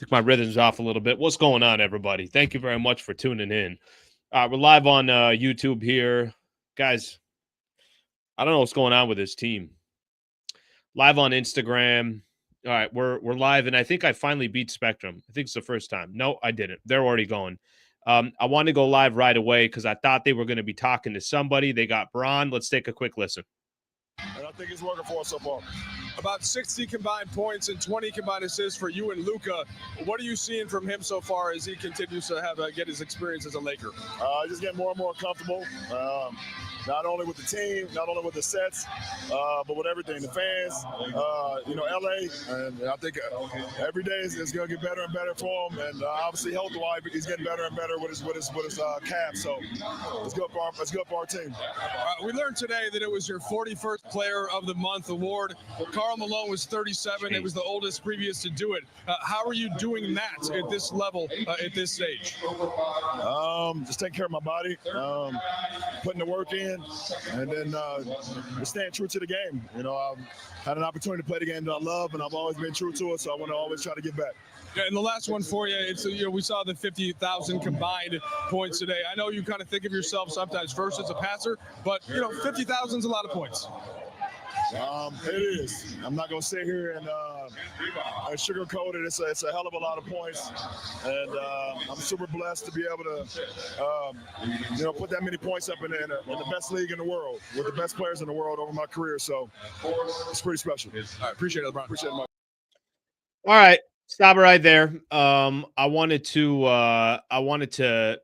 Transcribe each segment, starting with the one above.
Took my rhythms off a little bit. What's going on, everybody? Thank you very much for tuning in. We're live on YouTube here. Guys, I don't know what's going on with this team. Live on Instagram. All right, we're live, and I think I finally beat Spectrum. I think it's the first time. No, I didn't. They're already going. I wanted to go live right away because I thought they were going to be talking to somebody. They got Bron. Let's take a quick listen. And I think it's working for us so far. About 60 combined points and 20 combined assists for you and Luka. What are you seeing from him so far as he continues to get his experience as a Laker? Just getting more and more comfortable. Not only with the team, not only with the sets, but with everything. The fans, LA, and I think every day it's going to get better and better for him. And obviously, health-wise, he's getting better and better with his calf. So it's good for our team. We learned today that it was your 41st Player of the Month award. Karl Malone was 37. It was the oldest previous to do it. How are you doing that at this level, at this stage? Just taking care of my body, putting the work in, and then just staying true to the game. You know, I've had an opportunity to play the game that I love, and I've always been true to it, so I want to always try to get back. Yeah, and the last one for you, it's we saw the 50,000 combined points today. I know you kind of think of yourself sometimes first as a passer, but 50,000 is a lot of points. It is. I'm not going to sit here and sugarcoat it. It's a hell of a lot of points, and I'm super blessed to be able to, put that many points up in the best league in the world with the best players in the world over my career. So it's pretty special. I appreciate it, LeBron. Appreciate it, Mike. All right, stop it right there. I wanted to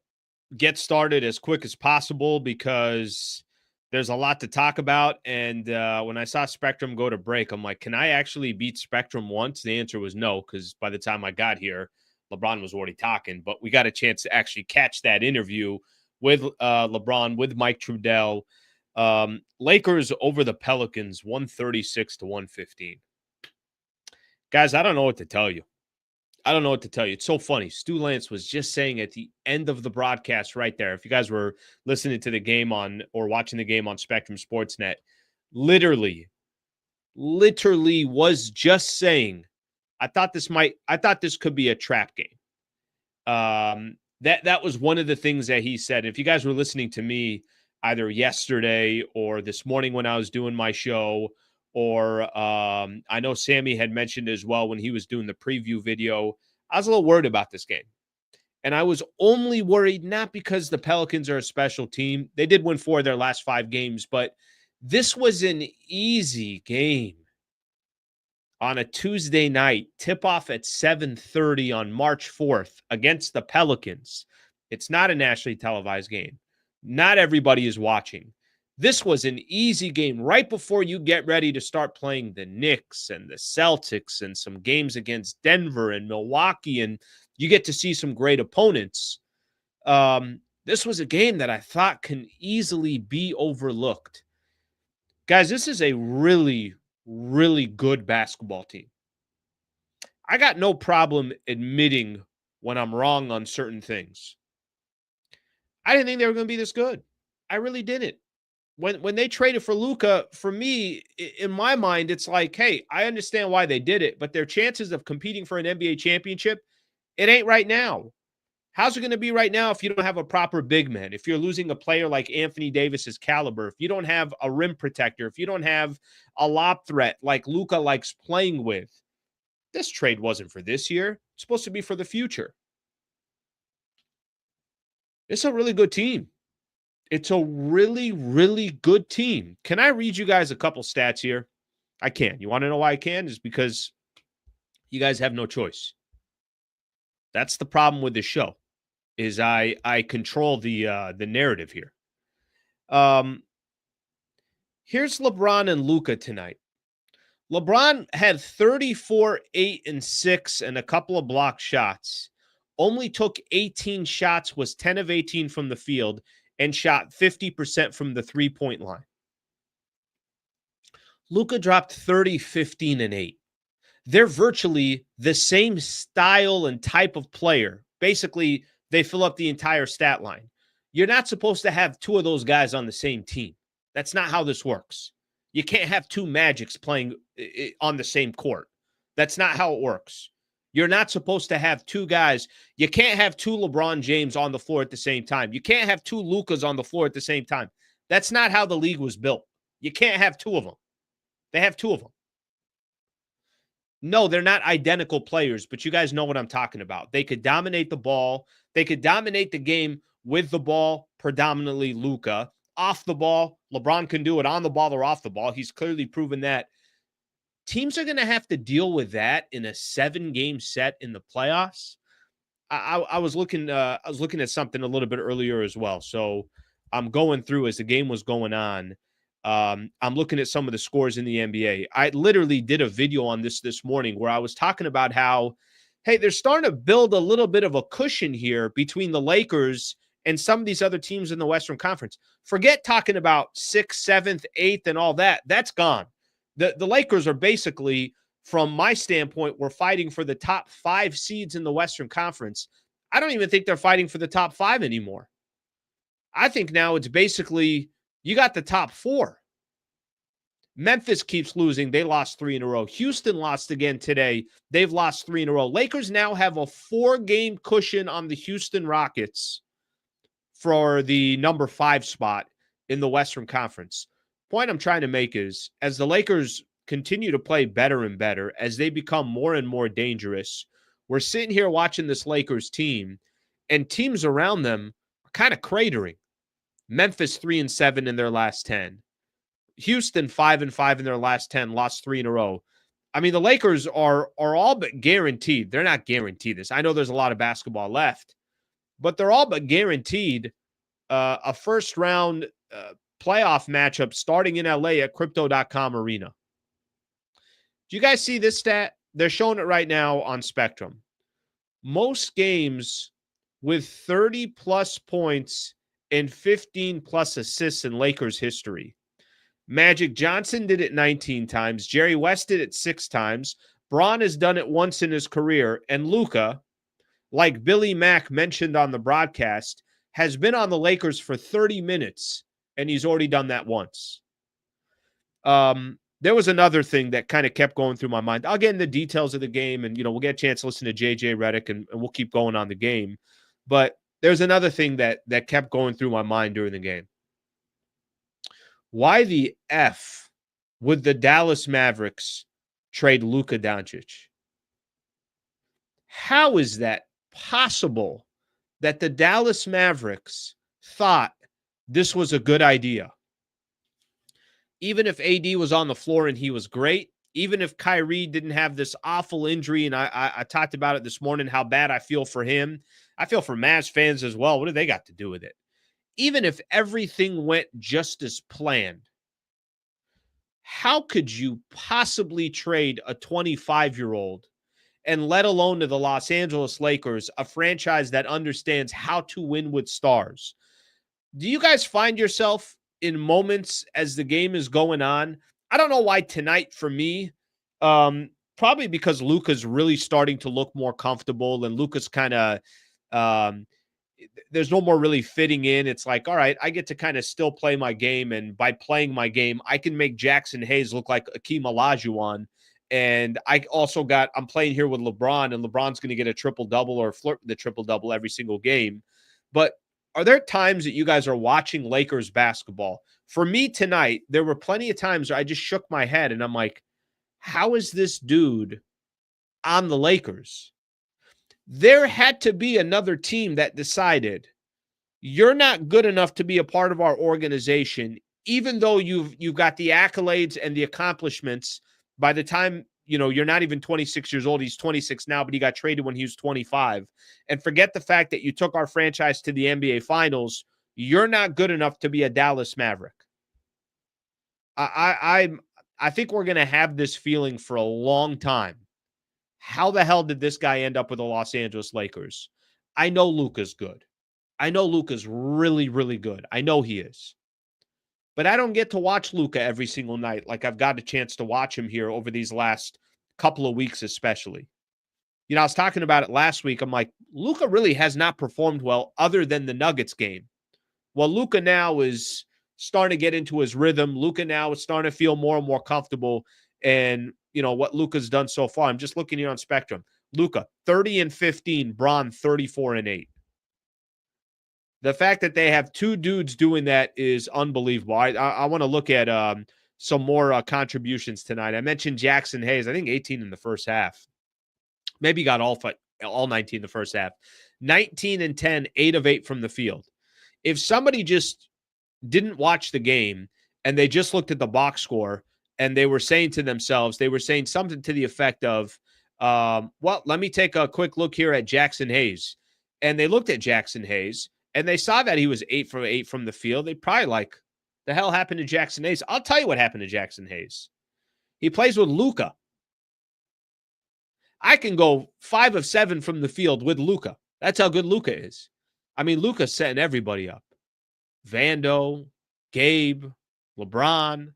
get started as quick as possible because there's a lot to talk about. And when I saw Spectrum go to break, I'm like, can I actually beat Spectrum once? The answer was no, because by the time I got here, LeBron was already talking. But we got a chance to actually catch that interview with LeBron, with Mike Trudell. Lakers over the Pelicans, 136-115. Guys, I don't know what to tell you. It's so funny. Stu Lance was just saying at the end of the broadcast right there, if you guys were listening to the game or watching the game on Spectrum Sportsnet, literally was just saying, I thought this could be a trap game. That was one of the things that he said. If you guys were listening to me either yesterday or this morning when I was doing my show, or I know Sammy had mentioned as well when he was doing the preview video, I was a little worried about this game. And I was only worried not because the Pelicans are a special team. They did win 4 of their last 5 games, but this was an easy game on a Tuesday night, tip-off at 7:30 on March 4th against the Pelicans. It's not a nationally televised game. Not everybody is watching. This was an easy game right before you get ready to start playing the Knicks and the Celtics and some games against Denver and Milwaukee, and you get to see some great opponents. This was a game that I thought can easily be overlooked. Guys, this is a really, really good basketball team. I got no problem admitting when I'm wrong on certain things. I didn't think they were going to be this good. I really didn't. When they traded for Luka, for me, in my mind, it's like, hey, I understand why they did it, but their chances of competing for an NBA championship, it ain't right now. How's it going to be right now if you don't have a proper big man? If you're losing a player like Anthony Davis's caliber, if you don't have a rim protector, if you don't have a lob threat like Luka likes playing with, this trade wasn't for this year. It's supposed to be for the future. It's a really good team. It's a really, really good team. Can I read you guys a couple stats here? I can. You want to know why I can? Is because you guys have no choice. That's the problem with this show, is I control the narrative here. Here's LeBron and Luca tonight. LeBron had 34, 8, and 6 and a couple of block shots. Only took 18 shots, was 10 of 18 from the field, and shot 50% from the three-point line. Luka dropped 30, 15, and 8. They're virtually the same style and type of player. Basically, they fill up the entire stat line. You're not supposed to have 2 of those guys on the same team. That's not how this works. You can't have 2 Magics playing on the same court. That's not how it works. You're not supposed to have two guys. You can't have two LeBron James on the floor at the same time. You can't have two Lukas on the floor at the same time. That's not how the league was built. You can't have two of them. They have two of them. No, they're not identical players, but you guys know what I'm talking about. They could dominate the ball. They could dominate the game with the ball, predominantly Luka. Off the ball, LeBron can do it on the ball or off the ball. He's clearly proven that. Teams are going to have to deal with that in a 7-game set in the playoffs. I was looking at something a little bit earlier as well. So I'm going through as the game was going on. I'm looking at some of the scores in the NBA. I literally did a video on this morning where I was talking about how, hey, they're starting to build a little bit of a cushion here between the Lakers and some of these other teams in the Western Conference. Forget talking about 6th, 7th, 8th, and all that. That's gone. The Lakers are basically, from my standpoint, we're fighting for the top 5 seeds in the Western Conference. I don't even think they're fighting for the top 5 anymore. I think now it's basically you got the top 4. Memphis keeps losing. They lost 3 in a row. Houston lost again today. They've lost 3 in a row. Lakers now have a 4-game cushion on the Houston Rockets for the number 5 spot in the Western Conference. Point I'm trying to make is, as the Lakers continue to play better and better, as they become more and more dangerous, we're sitting here watching this Lakers team, and teams around them are kind of cratering. Memphis 3-7 in their last 10. Houston 5-5 in their last 10, lost 3 in a row. I mean, the Lakers are all but guaranteed. They're not guaranteed this. I know there's a lot of basketball left, but they're all but guaranteed a first-round playoff matchup starting in LA at Crypto.com Arena. Do you guys see this stat? They're showing it right now on Spectrum. Most games with 30-plus points and 15-plus assists in Lakers history. Magic Johnson did it 19 times. Jerry West did it 6 times. Bron has done it once in his career. And Luka, like Billy Mack mentioned on the broadcast, has been on the Lakers for 30 minutes, and he's already done that once. There was another thing that kind of kept going through my mind. I'll get into the details of the game, and, we'll get a chance to listen to JJ Redick, and we'll keep going on the game. But there's another thing that kept going through my mind during the game. Why the F would the Dallas Mavericks trade Luca Donic? How is that possible that the Dallas Mavericks thought this was a good idea? Even if AD was on the floor and he was great, even if Kyrie didn't have this awful injury, and I talked about it this morning, how bad I feel for him. I feel for Mavs fans as well. What do they got to do with it? Even if everything went just as planned, how could you possibly trade a 25-year-old, and let alone to the Los Angeles Lakers, a franchise that understands how to win with stars? Do you guys find yourself in moments as the game is going on? I don't know why tonight for me, probably because Luka's really starting to look more comfortable, and Luka's kind of there's no more really fitting in. It's like, all right, I get to kind of still play my game, and by playing my game, I can make Jackson Hayes look like Akeem Olajuwon. And I'm playing here with LeBron, and LeBron's going to get a triple-double or flirt with the triple-double every single game. But are there times that you guys are watching Lakers basketball? For me tonight, there were plenty of times where I just shook my head, and I'm like, how is this dude on the Lakers? There had to be another team that decided, you're not good enough to be a part of our organization, even though you've got the accolades and the accomplishments. By the time, you're not even 26 years old. He's 26 now, but he got traded when he was 25. And forget the fact that you took our franchise to the NBA Finals. You're not good enough to be a Dallas Maverick. I think we're going to have this feeling for a long time. How the hell did this guy end up with the Los Angeles Lakers? I know Luka's good. I know Luka's really, really good. I know he is. But I don't get to watch Luka every single night like I've got a chance to watch him here over these last couple of weeks especially. I was talking about it last week. I'm like, Luka really has not performed well other than the Nuggets game. Well, Luka now is starting to get into his rhythm. Luka now is starting to feel more and more comfortable. And, what Luka's done so far, I'm just looking here on Spectrum. Luka, 30 and 15. Bron, 34 and 8. The fact that they have two dudes doing that is unbelievable. I want to look at some more contributions tonight. I mentioned Jackson Hayes. I think 18 in the first half. Maybe got all 19 in the first half. 19 and 10, 8 of 8 from the field. If somebody just didn't watch the game and they just looked at the box score and they were saying to themselves, they were saying something to the effect of, well, let me take a quick look here at Jackson Hayes. And they looked at Jackson Hayes and they saw that he was 8 for 8 from the field. They probably like, the hell happened to Jackson Hayes? I'll tell you what happened to Jackson Hayes. He plays with Luka. I can go 5 of 7 from the field with Luka. That's how good Luka is. I mean, Luka's setting everybody up. Vando, Gabe, LeBron,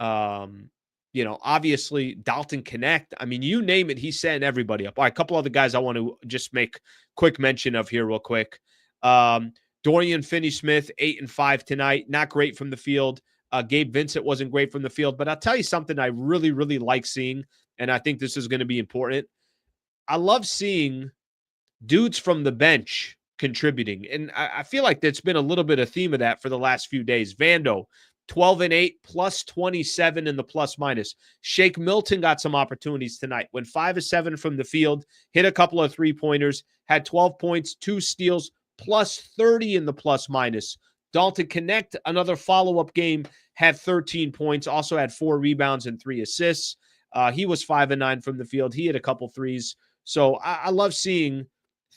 obviously Dalton Connect. I mean, you name it, he's setting everybody up. All right, a couple other guys I want to just make quick mention of here real quick. Dorian Finney-Smith, 8 and 5 tonight. Not great from the field. Gabe Vincent wasn't great from the field. But I'll tell you something I really, really like seeing, and I think this is going to be important. I love seeing dudes from the bench contributing. And I feel like that's been a little bit of theme of that for the last few days. Vando, 12 and 8, plus 27 in the plus minus. Shake Milton got some opportunities tonight. Went 5 of 7 from the field, hit a couple of 3-pointers, had 12 points, 2 steals, plus 30 in the plus minus. Dalton Connect, another follow-up game, had 13 points, also had 4 rebounds and 3 assists. He was 5 and 9 from the field. He hit a couple threes. So I love seeing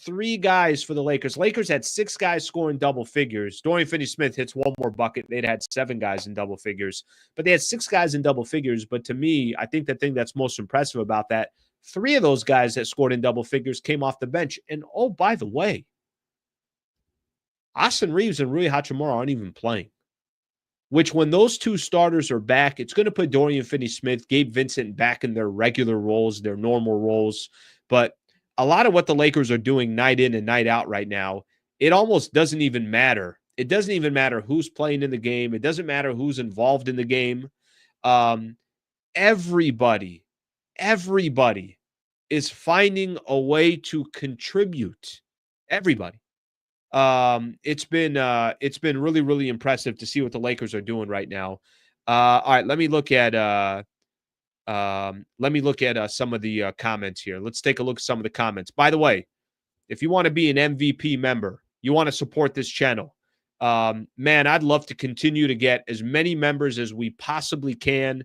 3 guys for the Lakers. Lakers had 6 guys scoring double figures. Dorian Finney-Smith hits one more bucket. They'd had 7 guys in double figures. But they had 6 guys in double figures. But to me, I think the thing that's most impressive about that, 3 of those guys that scored in double figures came off the bench. And, oh, by the way, Austin Reeves and Rui Hachimura aren't even playing. Which, when those 2 starters are back, it's going to put Dorian Finney-Smith, Gabe Vincent back in their regular roles, their normal roles. But a lot of what the Lakers are doing night in and night out right now, it almost doesn't even matter. It doesn't even matter who's playing in the game. It doesn't matter who's involved in the game. Everybody is finding a way to contribute. Everybody. It's been really, really impressive to see what the Lakers are doing right now. All right, let me look at some of the comments here. Let's take a look at some of the comments. By the way, if you want to be an MVP member, you want to support this channel, man, I'd love to continue to get as many members as we possibly can.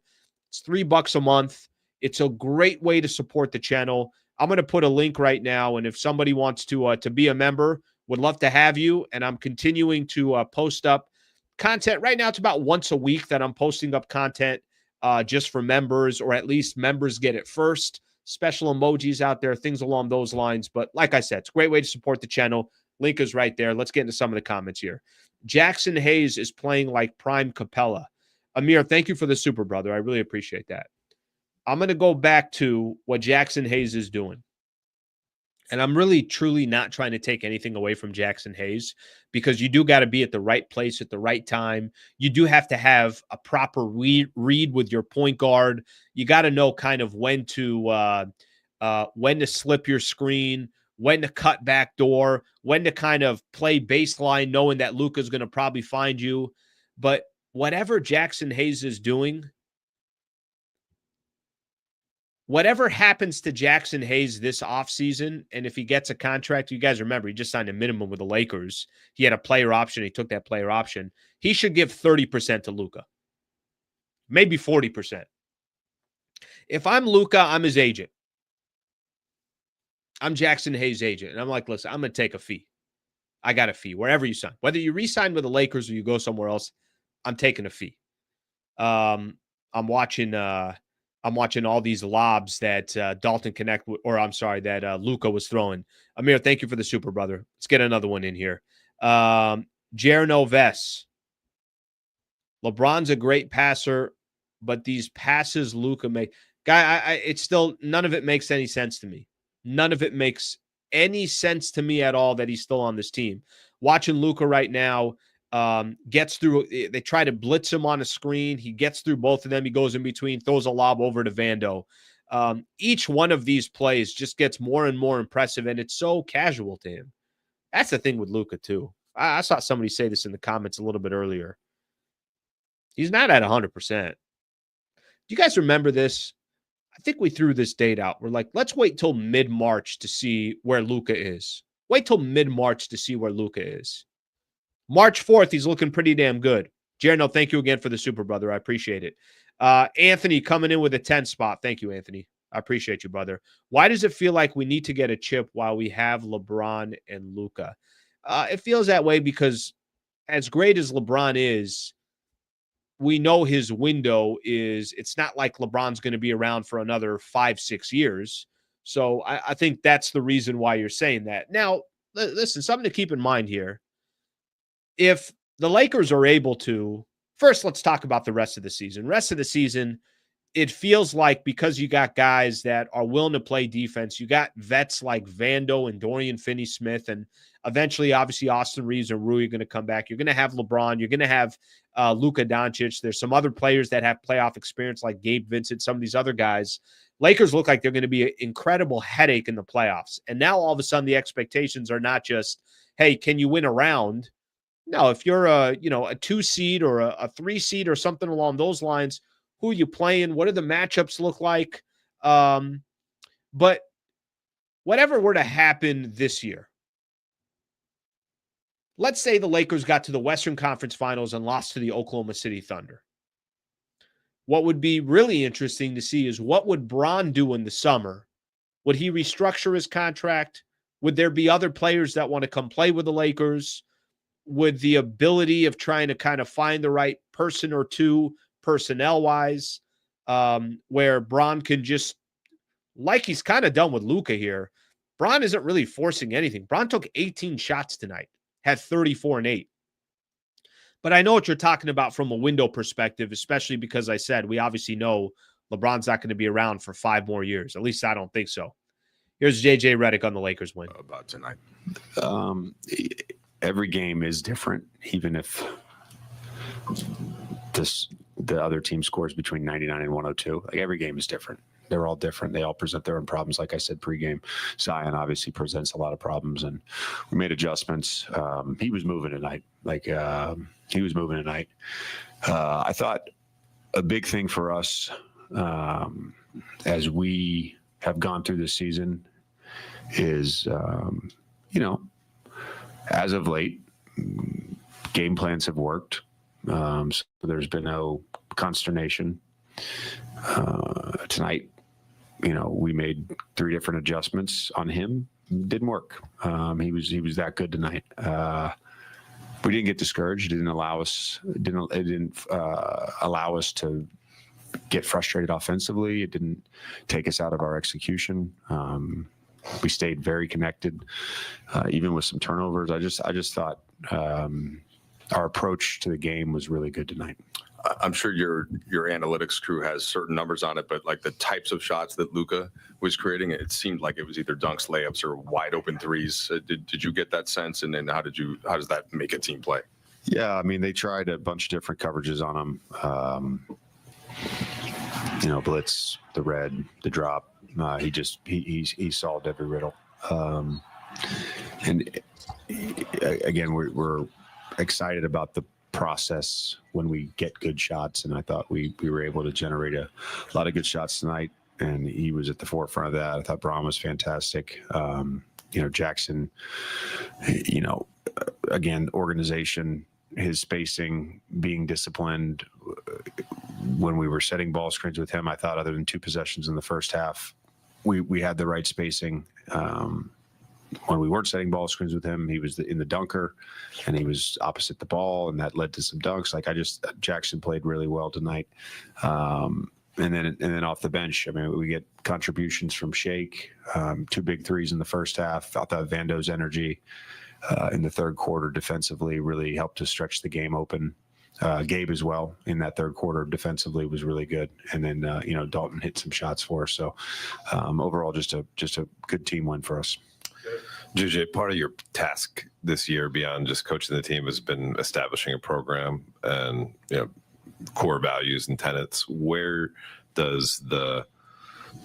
It's $3 a month. It's a great way to support the channel. I'm going to put a link right now, and if somebody wants to be a member, would love to have you. And I'm continuing to post up content. Right now, it's about once a week that I'm posting up content just for members, or at least members get it first. Special emojis out there, things along those lines. But like I said, it's a great way to support the channel. Link is right there. Let's get into some of the comments here. Jackson Hayes is playing like prime Capella. Amir, thank you for the super, brother. I really appreciate that. I'm going to go back to what Jackson Hayes is doing. And I'm really, truly not trying to take anything away from Jackson Hayes, because you do got to be at the right place at the right time. You do have to have a proper read with your point guard. You got to know kind of when to slip your screen, when to cut back door, when to kind of play baseline, knowing that Luka's going to probably find you. But whatever Jackson Hayes is doing, whatever happens to Jackson Hayes this offseason, and if he gets a contract, you guys remember, he just signed a minimum with the Lakers. He had a player option. He took that player option. He should give 30% to Luka, maybe 40%. If I'm Luka, I'm his agent. I'm Jackson Hayes' agent. And I'm like, listen, I'm going to take a fee. I got a fee wherever you sign. Whether you re-sign with the Lakers or you go somewhere else, I'm taking a fee. I'm watching all these lobs that Dalton Connect, that Luka was throwing. Amir, thank you for the super, brother. Let's get another one in here. Jerno Vess. LeBron's a great passer, but these passes Luka make, it's still, none of it makes any sense to me. None of it makes any sense to me at all that he's still on this team. Watching Luka right now, gets through. They try to blitz him on a screen. He gets through both of them. He goes in between, throws a lob over to Vando. Each one of these plays just gets more and more impressive, and it's so casual to him. That's the thing with Luka, too. I saw somebody say this in the comments a little bit earlier. He's not at 100%. Do you guys remember this? I think we threw this date out. We're like, let's wait till mid-March to see where Luka is. Wait till mid-March to see where Luka is. March 4th, he's looking pretty damn good. Jerno, thank you again for the super, brother. I appreciate it. Anthony coming in with a 10 spot. Thank you, Anthony. I appreciate you, brother. Why does it feel like we need to get a chip while we have LeBron and Luca? It feels that way because as great as LeBron is, we know his window is, it's not like LeBron's going to be around for another 5-6 years. So I think that's the reason why you're saying that. Now, listen, something to keep in mind here. If the Lakers are able to, first, let's talk about the rest of the season. Rest of the season, it feels like because you got guys that are willing to play defense, you got vets like Vando and Dorian Finney-Smith, and eventually, obviously, Austin Reeves and Rui are going to come back. You're going to have LeBron. You're going to have Luka Donic. There's some other players that have playoff experience like Gabe Vincent, some of these other guys. Lakers look like they're going to be an incredible headache in the playoffs. And now all of a sudden the expectations are not just, hey, can you win a round? No, if you're a 2 seed or a 3 seed or something along those lines, who are you playing? What do the matchups look like? But whatever were to happen this year, let's say the Lakers got to the Western Conference Finals and lost to the Oklahoma City Thunder. What would be really interesting to see is what would Bron do in the summer? Would he restructure his contract? Would there be other players that want to come play with the Lakers? Would the ability of trying to kind of find the right person or two personnel-wise, where Bron can just, like he's kind of done with Luka here, Bron isn't really forcing anything. Bron took 18 shots tonight, had 34 and 8. But I know what you're talking about from a window perspective, especially because I said we obviously know LeBron's not going to be around for 5 more years. At least I don't think so. Here's JJ Redick on the Lakers win. About tonight. Every game is different, even if the other team scores between 99 and 102. Like, every game is different. They're all different. They all present their own problems. Like I said, pregame, Zion obviously presents a lot of problems, and we made adjustments. He was moving tonight. I thought a big thing for us as we have gone through this season is, as of late, game plans have worked. So there's been no consternation. Tonight, we made 3 different adjustments on him. Didn't work. He was that good tonight. We didn't get discouraged. It didn't allow us to get frustrated offensively. It didn't take us out of our execution. We stayed very connected, even with some turnovers. I just thought our approach to the game was really good tonight. I'm sure your analytics crew has certain numbers on it, but like the types of shots that Luka was creating, it seemed like it was either dunks, layups, or wide open threes. Did you get that sense? And then how does that make a team play? Yeah, I mean, they tried a bunch of different coverages on him. Blitz, the red, the drop. He solved every riddle. And again, we're excited about the process when we get good shots, and I thought we were able to generate a lot of good shots tonight, and he was at the forefront of that. I thought Braun was fantastic. Jackson, again, organization, his spacing, being disciplined. When we were setting ball screens with him, I thought other than 2 possessions in the first half, we had the right spacing. When we weren't setting ball screens with him, he was in the dunker, and he was opposite the ball, and that led to some dunks. Jackson played really well tonight. And then off the bench, I mean, we get contributions from Shake, 2 big threes in the first half. I thought Vando's energy in the third quarter defensively really helped to stretch the game open. Gabe as well in that third quarter defensively was really good. And then, Dalton hit some shots for us. So overall, just a good team win for us. JJ, part of your task this year beyond just coaching the team has been establishing a program and core values and tenets. Where does the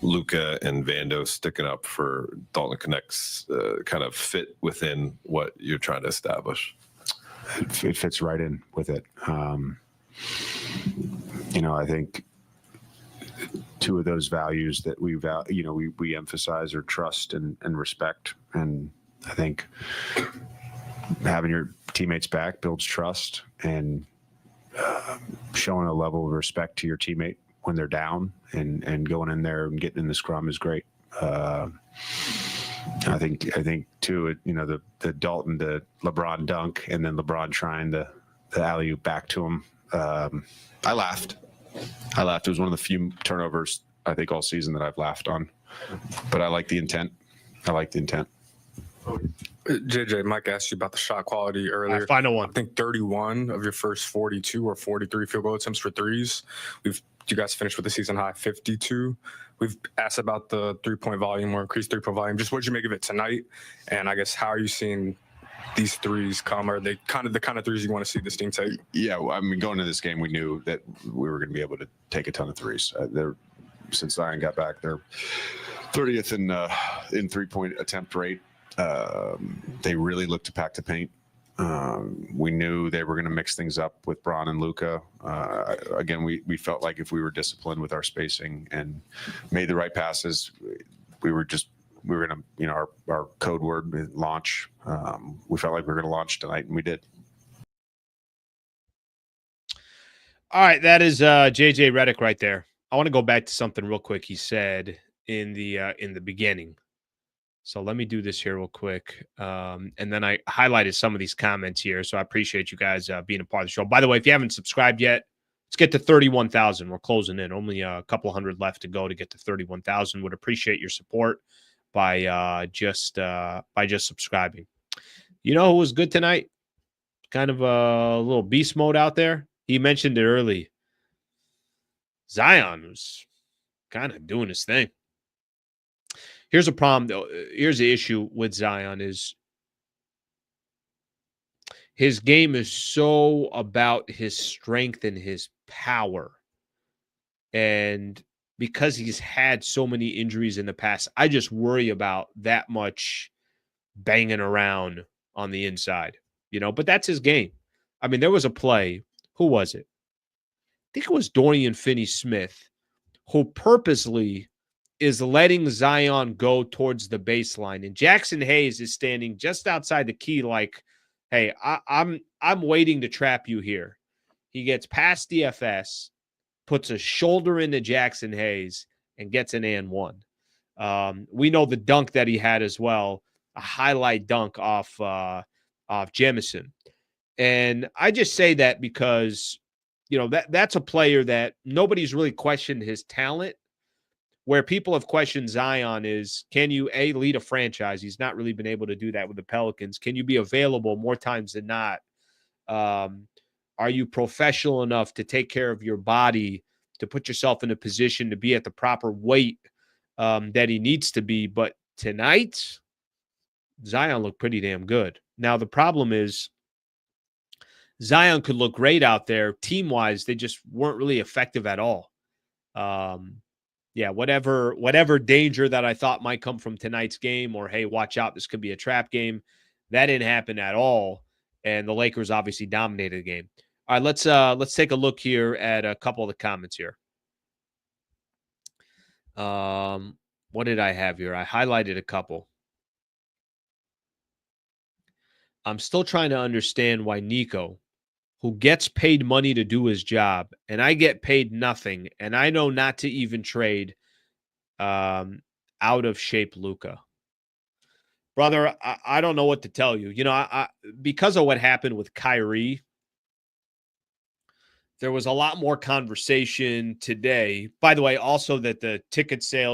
Luca and Vando sticking up for Dalton Connect's kind of fit within what you're trying to establish? It fits right in with it. I think two of those values that we emphasize are trust and respect. And I think having your teammates back builds trust, and showing a level of respect to your teammate when they're down and going in there and getting in the scrum is great. I think too, the Dalton, the LeBron dunk, and then LeBron trying the alley-oop back to him. I laughed. It was one of the few turnovers I think all season that I've laughed on, but I like the intent. JJ, Mike asked you about the shot quality earlier. Final one. I think 31 of your first 42 or 43 field goal attempts for threes. You guys finished with the season high 52. We've asked about the 3-point volume or increased 3-point volume. Just what did you make of it tonight? And I guess how are you seeing these threes come? Are they the kind of threes you want to see this team take? Yeah, well, I mean, going into this game, we knew that we were going to be able to take a ton of threes. Since Zion got back, they're 30th in 3-point attempt rate. They really looked to pack the paint. We knew they were going to mix things up with LeBron and Luca. Again, we felt like if we were disciplined with our spacing and made the right passes, we were going to, our code word launch. We felt like we were going to launch tonight, and we did. All right, that is JJ Redick right there. I want to go back to something real quick he said in the beginning. So let me do this here real quick. And then I highlighted some of these comments here. So I appreciate you guys being a part of the show. By the way, if you haven't subscribed yet, let's get to 31,000. We're closing in. Only a couple hundred left to go to get to 31,000. Would appreciate your support by just subscribing. You know who was good tonight? Kind of a little beast mode out there. He mentioned it early. Zion was kind of doing his thing. Here's a problem, though. Here's the issue with Zion is his game is so about his strength and his power. And because he's had so many injuries in the past, I just worry about that much banging around on the inside, but that's his game. I mean, there was a play. Who was it? I think it was Dorian Finney-Smith, who purposely is letting Zion go towards the baseline. And Jackson Hayes is standing just outside the key like, hey, I'm waiting to trap you here. He gets past DFS, puts a shoulder into Jackson Hayes, and gets an and one. We know the dunk that he had as well, a highlight dunk off Jamison. And I just say that because, that's a player that nobody's really questioned his talent. Where people have questioned Zion is, can you, A, lead a franchise? He's not really been able to do that with the Pelicans. Can you be available more times than not? Are you professional enough to take care of your body, to put yourself in a position to be at the proper weight that he needs to be? But tonight, Zion looked pretty damn good. Now, the problem is Zion could look great out there. Team-wise, they just weren't really effective at all. Yeah, whatever danger that I thought might come from tonight's game, or hey, watch out, this could be a trap game, that didn't happen at all. And the Lakers obviously dominated the game. All right, let's take a look here at a couple of the comments here. What did I have here? I highlighted a couple. I'm still trying to understand why Nico, who gets paid money to do his job, and I get paid nothing, and I know not to even trade out of shape Luka. Brother, I don't know what to tell you. I because of what happened with Kyrie, there was a lot more conversation today. By the way, also that the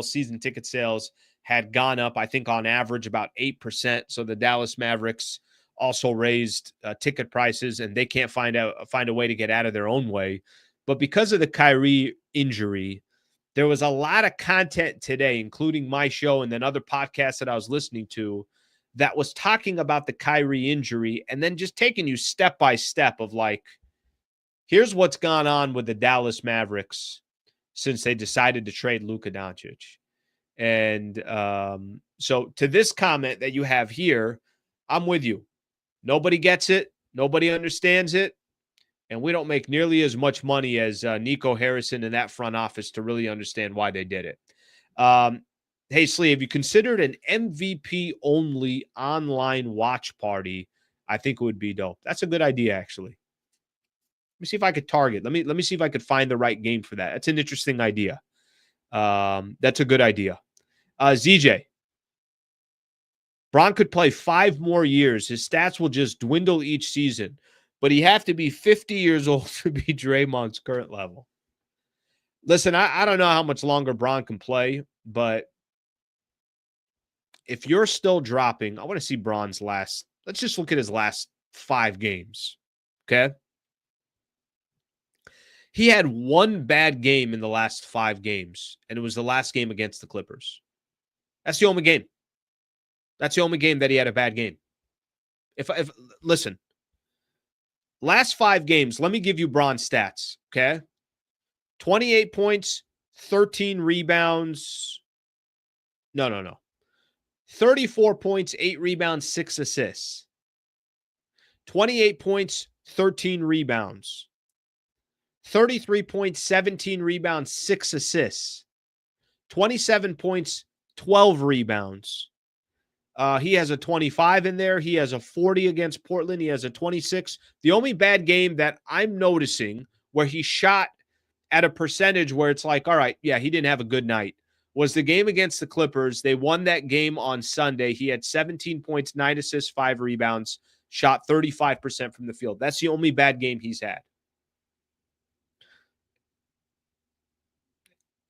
season ticket sales had gone up, I think on average about 8%. So the Dallas Mavericks also raised ticket prices, and they can't find a way to get out of their own way. But because of the Kyrie injury, there was a lot of content today, including my show and then other podcasts that I was listening to, that was talking about the Kyrie injury and then just taking you step by step of like, here's what's gone on with the Dallas Mavericks since they decided to trade Luca Donic. And so to this comment that you have here, I'm with you. Nobody gets it. Nobody understands it. And we don't make nearly as much money as Nico Harrison in that front office to really understand why they did it. Hey, Slee, have you considered an MVP-only online watch party? I think it would be dope. That's a good idea, actually. Let me see if I could target. Let me see if I could find the right game for that. That's an interesting idea. That's a good idea. ZJ. Bron could play 5 more years. His stats will just dwindle each season. But he'd have to be 50 years old to be Draymond's current level. Listen, I don't know how much longer Bron can play, but if you're still dropping, I want to see Bron's last. Let's just look at his last 5 games. Okay? He had 1 bad game in the last 5 games, and it was the last game against the Clippers. That's the only game. That's the only game that he had a bad game. If listen, last 5 games, let me give you Bron's stats, okay? 28 points, 13 rebounds. No. 34 points, 8 rebounds, 6 assists. 28 points, 13 rebounds. 33 points, 17 rebounds, 6 assists. 27 points, 12 rebounds. He has a 25 in there. He has a 40 against Portland. He has a 26. The only bad game that I'm noticing where he shot at a percentage where it's like, all right, yeah, he didn't have a good night, was the game against the Clippers. They won that game on Sunday. He had 17 points, 9 assists, 5 rebounds, shot 35% from the field. That's the only bad game he's had.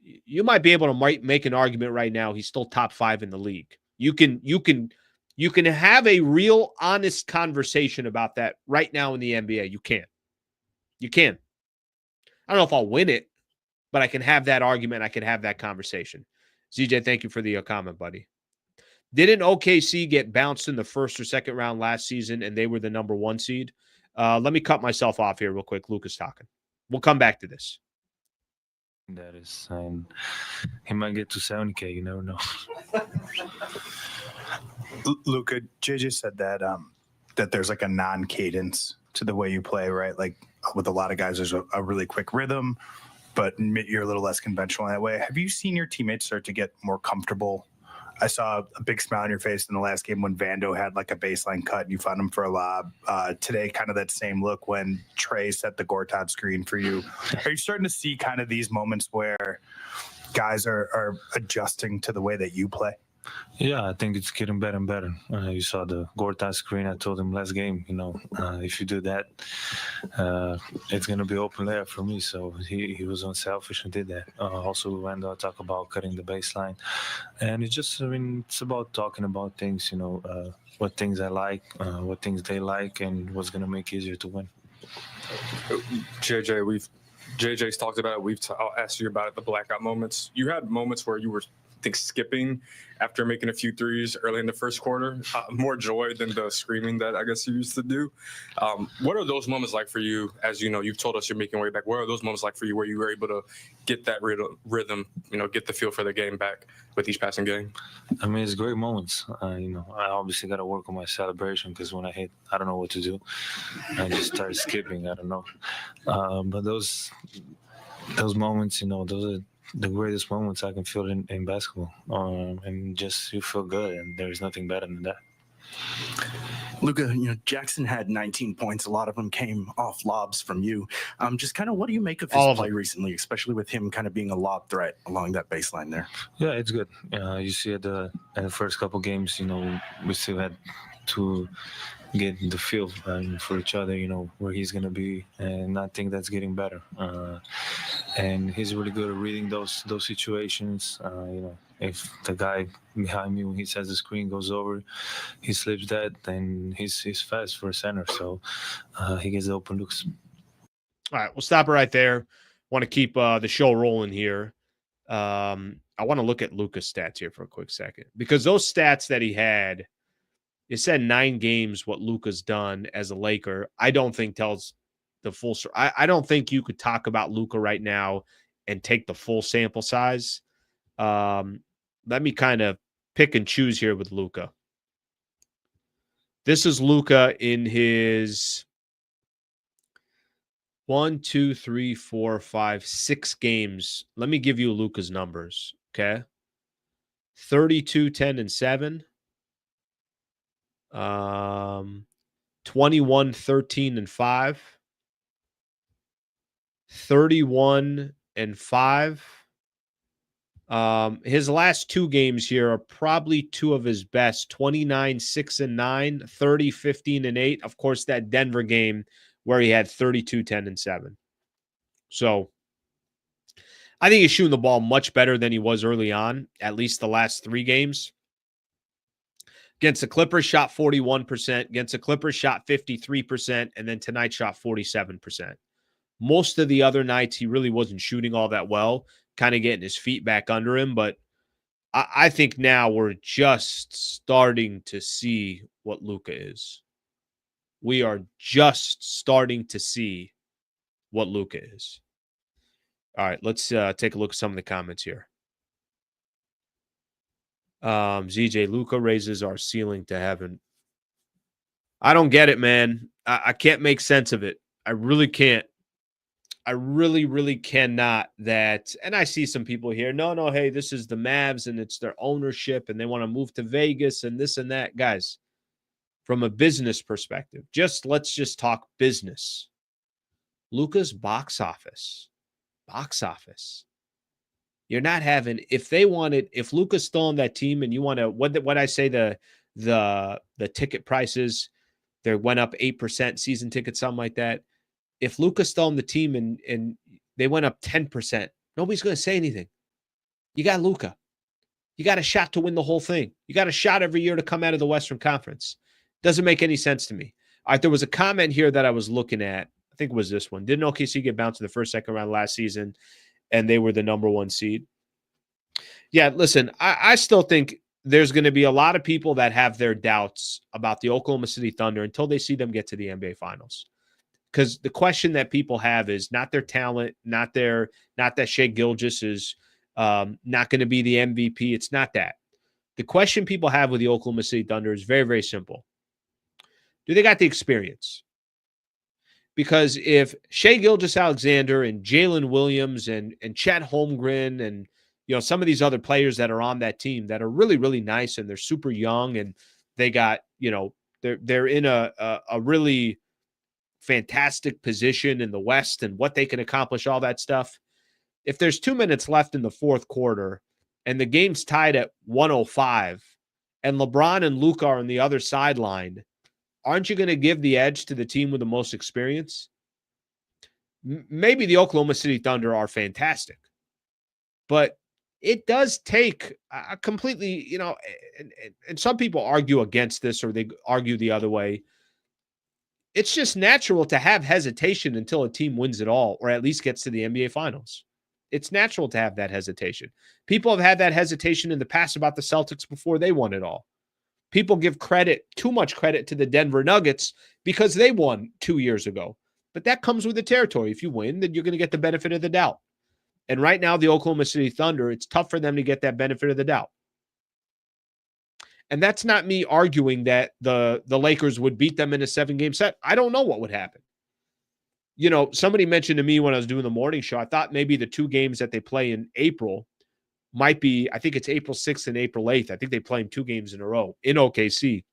You might be able to make an argument right now he's still top 5 in the league. You can have a real honest conversation about that right now in the NBA. You can. I don't know if I'll win it, but I can have that argument. I can have that conversation. ZJ, thank you for the comment, buddy. Didn't OKC get bounced in the first or second round last season and they were the number 1 seed? Let me cut myself off here real quick. Luca's talking. We'll come back to this. That is, and he might get to 70K. You never know. Luca, JJ said that that there's like a non-cadence to the way you play, right? Like with a lot of guys, there's a really quick rhythm, but you're a little less conventional that way. Have you seen your teammates start to get more comfortable? I saw a big smile on your face in the last game when Vando had like a baseline cut and you found him for a lob. Today, kind of that same look when Trey set the Gortat screen for you. Are you starting to see kind of these moments where guys are adjusting to the way that you play? Yeah, I think it's getting better and better. You saw the Gortat screen. I told him last game, if you do that, it's going to be open there for me. So he was unselfish and did that. Also, when I talk about cutting the baseline. And it's just, it's about talking about things, what things I like, what things they like, and what's going to make it easier to win. JJ's talked about it. I'll ask you about it, the blackout moments. You had moments where you were skipping after making a few threes early in the first quarter, more joy than the screaming that I guess you used to do. What are those moments like for you? As you know, you've told us you're making way back. What are those moments like for you where you were able to get that rhythm, get the feel for the game back with each passing game? It's great moments. I obviously got to work on my celebration because when I hit, I don't know what to do. I just start skipping. I don't know. But those moments, those are the greatest moments I can feel in basketball. And just you feel good, and there's nothing better than that. Luca, Jackson had 19 points. A lot of them came off lobs from you. Just kind of what do you make of his play recently, especially with him kind of being a lob threat along that baseline there? Yeah, it's good. You see at the first couple games, we still had to get the feel for each other, where he's going to be. And I think that's getting better. And he's really good at reading those situations. If the guy behind me, when he says the screen goes over, he slips that, then he's fast for a center. So he gets the open looks. All right, we'll stop it right there. Want to keep the show rolling here. I want to look at Luka's stats here for a quick second, because those stats that he had, it said 9 games what Luka's done as a Laker, I don't think tells the full story. I don't think you could talk about Luka right now and take the full sample size. let me kind of pick and choose here with Luka. This is Luka in his 6 games. Let me give you Luka's numbers, okay? 32, 10, and 7. 21, 13, and 5. 31 and 5. His last 2 games here are probably 2 of his best. 29, 6, and 9, 30, 15, and 8. Of course, that Denver game where he had 32, 10, and 7. So I think he's shooting the ball much better than he was early on, at least the last 3 games. Against the Clippers, shot 41%. Against the Clippers, shot 53%. And then tonight, shot 47%. Most of the other nights, he really wasn't shooting all that well, kind of getting his feet back under him. But I think now we're just starting to see what Luka is. We are just starting to see what Luka is. All right, let's take a look at some of the comments here. ZJ, Luka raises our ceiling to heaven. I don't get it, man. I can't make sense of it. I really can't. I really, really cannot. That, and I see some people here. No, hey, this is the Mavs and it's their ownership and they want to move to Vegas and this and that. Guys, from a business perspective, let's just talk business. Luka's box office. You're not having, if Luka's still on that team and you want to, what I say the ticket prices, they went up 8%, season tickets, something like that. If Luka's still on the team and they went up 10%, nobody's going to say anything. You got Luka. You got a shot to win the whole thing. You got a shot every year to come out of the Western Conference. Doesn't make any sense to me. All right, there was a comment here that I was looking at. I think it was this one. Didn't OKC get bounced in the first, second round last season, and they were the number 1 seed? Yeah, listen, I still think there's going to be a lot of people that have their doubts about the Oklahoma City Thunder until they see them get to the NBA Finals. Because the question that people have is not their talent, not that Shai Gilgeous is not going to be the MVP. It's not that. The question people have with the Oklahoma City Thunder is very, very simple. Do they got the experience? Because if Shai Gilgeous-Alexander and Jalen Williams and Chet Holmgren and some of these other players that are on that team that are really, really nice and they're super young and they got, they're in a really fantastic position in the West and what they can accomplish, all that stuff. If there's 2 minutes left in the fourth quarter and the game's tied at 105 and LeBron and Luca are on the other sideline, aren't you going to give the edge to the team with the most experience? Maybe the Oklahoma City Thunder are fantastic, but it does take a completely, and some people argue against this or they argue the other way. It's just natural to have hesitation until a team wins it all or at least gets to the NBA Finals. It's natural to have that hesitation. People have had that hesitation in the past about the Celtics before they won it all. People give too much credit to the Denver Nuggets because they won 2 years ago. But that comes with the territory. If you win, then you're going to get the benefit of the doubt. And right now, the Oklahoma City Thunder, it's tough for them to get that benefit of the doubt. And that's not me arguing that the Lakers would beat them in a 7-game set. I don't know what would happen. Somebody mentioned to me when I was doing the morning show, I thought maybe the 2 games that they play in April might be, I think it's April 6th and April 8th. I think they play them 2 games in a row in OKC.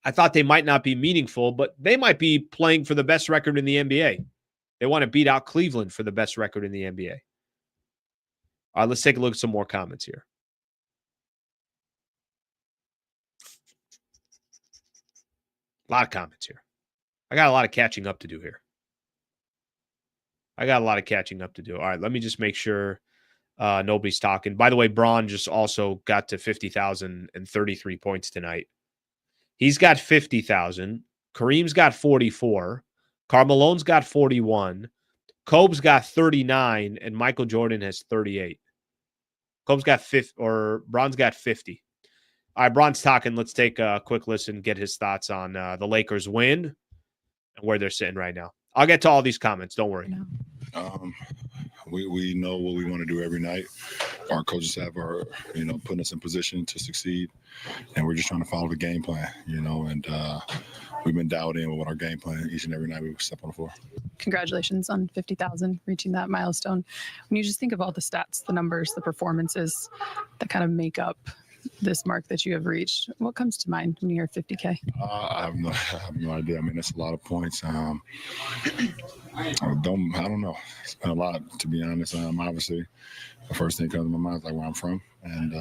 I thought they might not be meaningful, but they might be playing for the best record in the NBA. They want to beat out Cleveland for the best record in the NBA. All right, let's take a look at some more comments here. A lot of comments here. I got a lot of catching up to do here. All right, let me just make sure nobody's talking. By the way, Braun just also got to 50,033 points tonight. He's got 50,000. Kareem's got 44. Carmelone's got 41. Kobe's got 39, and Michael Jordan has 38. Kobe's got 50, or Braun's got 50. All right, Braun's talking. Let's take a quick listen, get his thoughts on the Lakers win and where they're sitting right now. I'll get to all these comments. Don't worry. We know what we want to do every night. Our coaches have putting us in position to succeed, and we're just trying to follow the game plan, and we've been dialed in with our game plan each and every night we step on the floor. Congratulations on 50,000, reaching that milestone. When you just think of all the stats, the numbers, the performances that kind of make up this mark that you have reached, what comes to mind when you hear 50K? I have no idea. I mean, that's a lot of points. I don't know. It's been a lot, to be honest. Obviously, the first thing that comes to my mind is like where I'm from, and